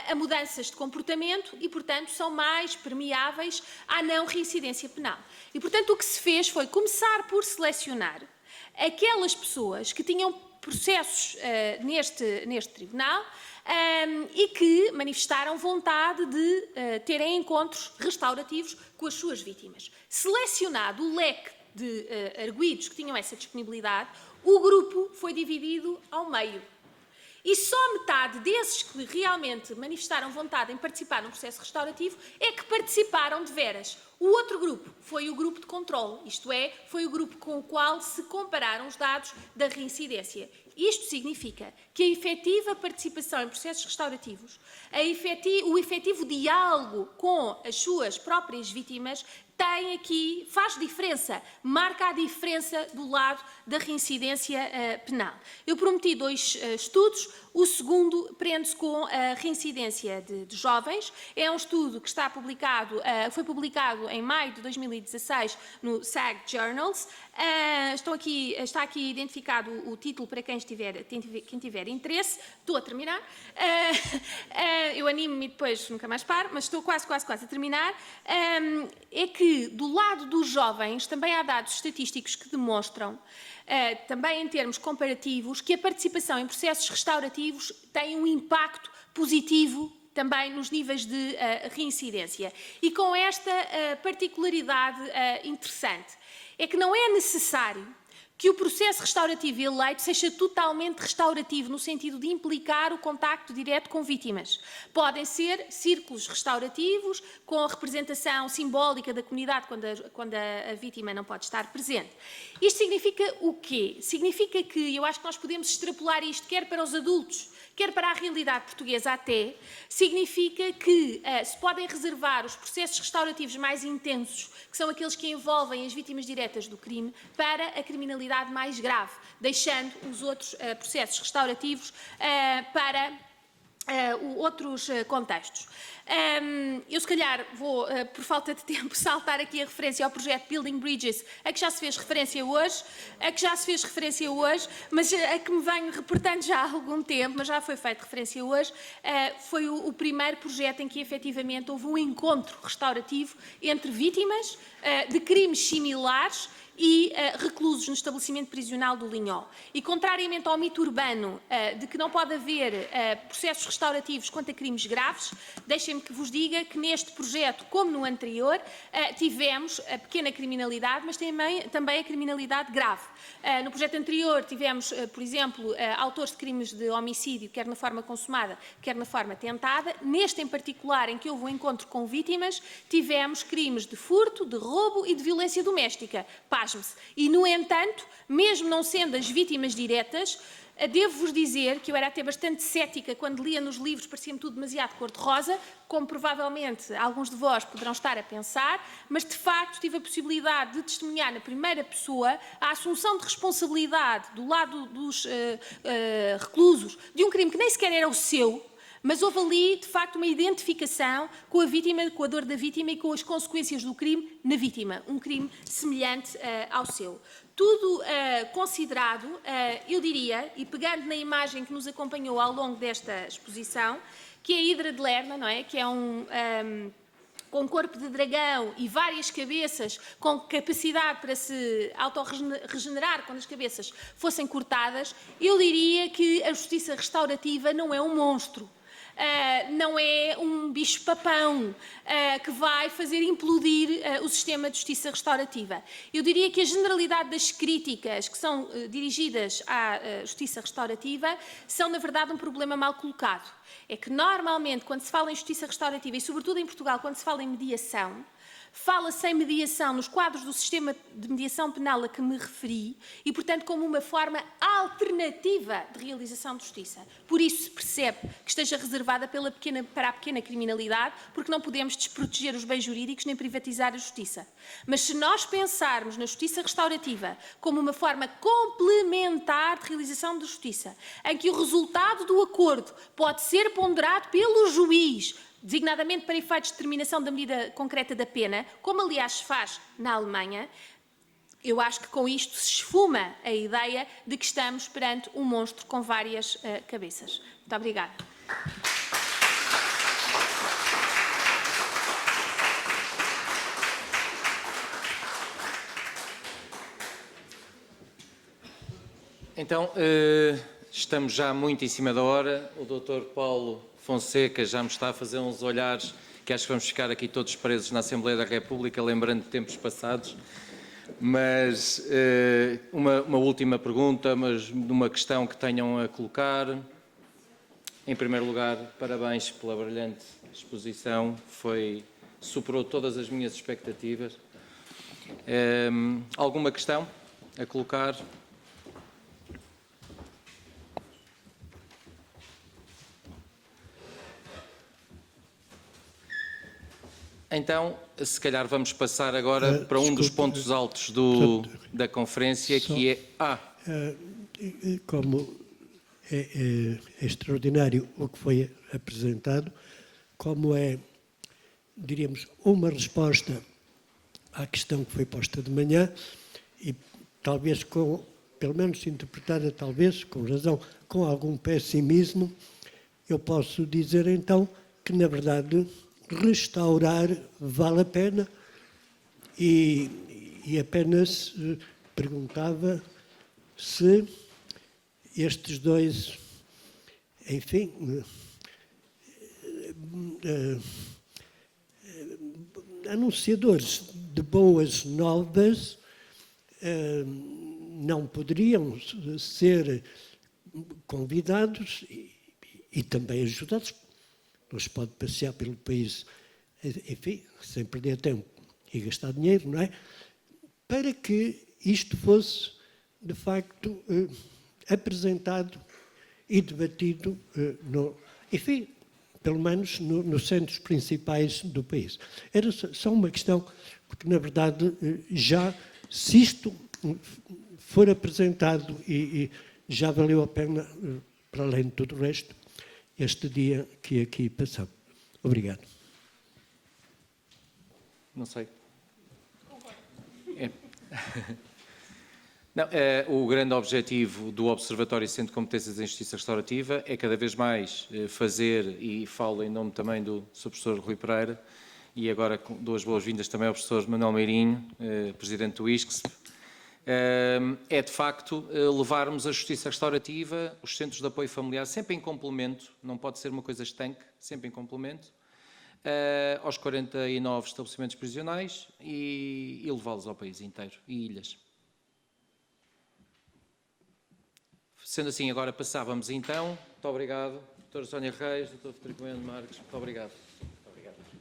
a mudanças de comportamento e, portanto, são mais permeáveis à não reincidência penal. E, portanto, o que se fez foi começar por selecionar aquelas pessoas que tinham processos neste tribunal e que manifestaram vontade de terem encontros restaurativos com as suas vítimas. Selecionado o leque de arguidos que tinham essa disponibilidade, o grupo foi dividido ao meio. E só metade desses que realmente manifestaram vontade em participar num processo restaurativo é que participaram de veras. O outro grupo foi o grupo de controle, isto é, foi o grupo com o qual se compararam os dados da reincidência. Isto significa que a efetiva participação em processos restaurativos, o efetivo diálogo com as suas próprias vítimas, faz diferença, marca a diferença do lado da reincidência penal. Eu prometi 2 estudos, o segundo prende-se com a reincidência de jovens, é um estudo que foi publicado em maio de 2016 no SAG Journals. Está aqui identificado o título para quem tiver interesse. Estou a terminar. Eu animo-me e depois nunca mais paro, mas estou quase a terminar. É que que, do lado dos jovens, também há dados estatísticos que demonstram, também em termos comparativos, que a participação em processos restaurativos tem um impacto positivo também nos níveis de reincidência. E com esta particularidade interessante, é que não é necessário que o processo restaurativo eleito seja totalmente restaurativo, no sentido de implicar o contacto direto com vítimas. Podem ser círculos restaurativos, com a representação simbólica da comunidade, quando a vítima não pode estar presente. Isto significa o quê? Significa que, eu acho que nós podemos extrapolar isto, quer para os adultos, quer para a realidade portuguesa até, significa que se podem reservar os processos restaurativos mais intensos, que são aqueles que envolvem as vítimas diretas do crime, para a criminalidade mais grave, deixando os outros processos restaurativos para outros contextos. Eu, se calhar, vou, por falta de tempo, saltar aqui a referência ao projeto Building Bridges, a que já se fez referência hoje, mas a que me venho reportando já há algum tempo, mas já foi feita referência hoje, foi o primeiro projeto em que, efetivamente, houve um encontro restaurativo entre vítimas de crimes similares e reclusos no estabelecimento prisional do Linhó. E, contrariamente ao mito urbano de que não pode haver processos restaurativos quanto a crimes graves, deixem-me que vos diga que neste projeto, como no anterior, tivemos a pequena criminalidade, mas também a criminalidade grave. No projeto anterior tivemos, por exemplo, autores de crimes de homicídio, quer na forma consumada, quer na forma tentada. Neste em particular, em que houve um encontro com vítimas, tivemos crimes de furto, de roubo e de violência doméstica. Pasme-se. E, no entanto, mesmo não sendo as vítimas diretas, devo-vos dizer que eu era até bastante cética quando lia nos livros, parecia-me tudo demasiado cor-de-rosa, como provavelmente alguns de vós poderão estar a pensar, mas de facto tive a possibilidade de testemunhar na primeira pessoa a assunção de responsabilidade do lado dos reclusos de um crime que nem sequer era o seu, mas houve ali, de facto, uma identificação com a vítima, com a dor da vítima e com as consequências do crime na vítima. Um crime semelhante ao seu. Tudo considerado, eu diria, e pegando na imagem que nos acompanhou ao longo desta exposição, que é a Hidra de Lerna, não é? Que é com um corpo de dragão e várias cabeças com capacidade para se autorregenerar quando as cabeças fossem cortadas, eu diria que a justiça restaurativa não é um monstro. Não é um bicho-papão que vai fazer implodir o sistema de justiça restaurativa. Eu diria que a generalidade das críticas que são dirigidas à justiça restaurativa são, na verdade, um problema mal colocado. É que, normalmente, quando se fala em justiça restaurativa, e sobretudo em Portugal, quando se fala em mediação, fala-se em mediação nos quadros do sistema de mediação penal a que me referi e, portanto, como uma forma alternativa de realização de justiça. Por isso se percebe que esteja reservada para a pequena criminalidade, porque não podemos desproteger os bens jurídicos nem privatizar a justiça. Mas se nós pensarmos na justiça restaurativa como uma forma complementar de realização de justiça, em que o resultado do acordo pode ser ponderado pelo juiz, designadamente para efeitos de determinação da medida concreta da pena, como aliás se faz na Alemanha, eu acho que com isto se esfuma a ideia de que estamos perante um monstro com várias cabeças. Muito obrigada. Então, estamos já muito em cima da hora. O Dr. Paulo Fonseca já me está a fazer uns olhares que acho que vamos ficar aqui todos presos na Assembleia da República, lembrando de tempos passados. Mas uma última pergunta, mas numa questão que tenham a colocar. Em primeiro lugar, parabéns pela brilhante exposição, superou todas as minhas expectativas. Alguma questão a colocar? Então, se calhar vamos passar agora para um dos pontos altos da conferência, que é... Como é extraordinário o que foi apresentado, como é, diríamos, uma resposta à questão que foi posta de manhã e talvez pelo menos interpretada, talvez, com razão, com algum pessimismo, eu posso dizer então que, na verdade, restaurar vale a pena E apenas perguntava se estes dois, enfim, anunciadores de boas novas não poderiam ser convidados e também ajudados. Não se pode passear pelo país, enfim, sem perder tempo e gastar dinheiro, não é? Para que isto fosse, de facto, apresentado e debatido, enfim, pelo menos nos centros principais do país. Era só uma questão, porque, na verdade, já, se isto for apresentado e já valeu a pena, para além de tudo o resto, este dia que aqui passamos. Obrigado. Não sei. Não, o grande objetivo do Observatório Centro de Competências em Justiça Restaurativa é cada vez mais fazer, e falo em nome também do Sr. Professor Rui Pereira, e agora dou as boas-vindas também ao Professor Manuel Meirinho, Presidente do ISCSP, é de facto levarmos a justiça restaurativa, os centros de apoio familiar, sempre em complemento, não pode ser uma coisa estanque, sempre em complemento, aos 49 estabelecimentos prisionais e levá-los ao país inteiro e ilhas. Sendo assim, agora passávamos então. Muito obrigado, Dr. Sónia Reis, Dr. Frederico Mendes Marques. Muito obrigado. Muito obrigado.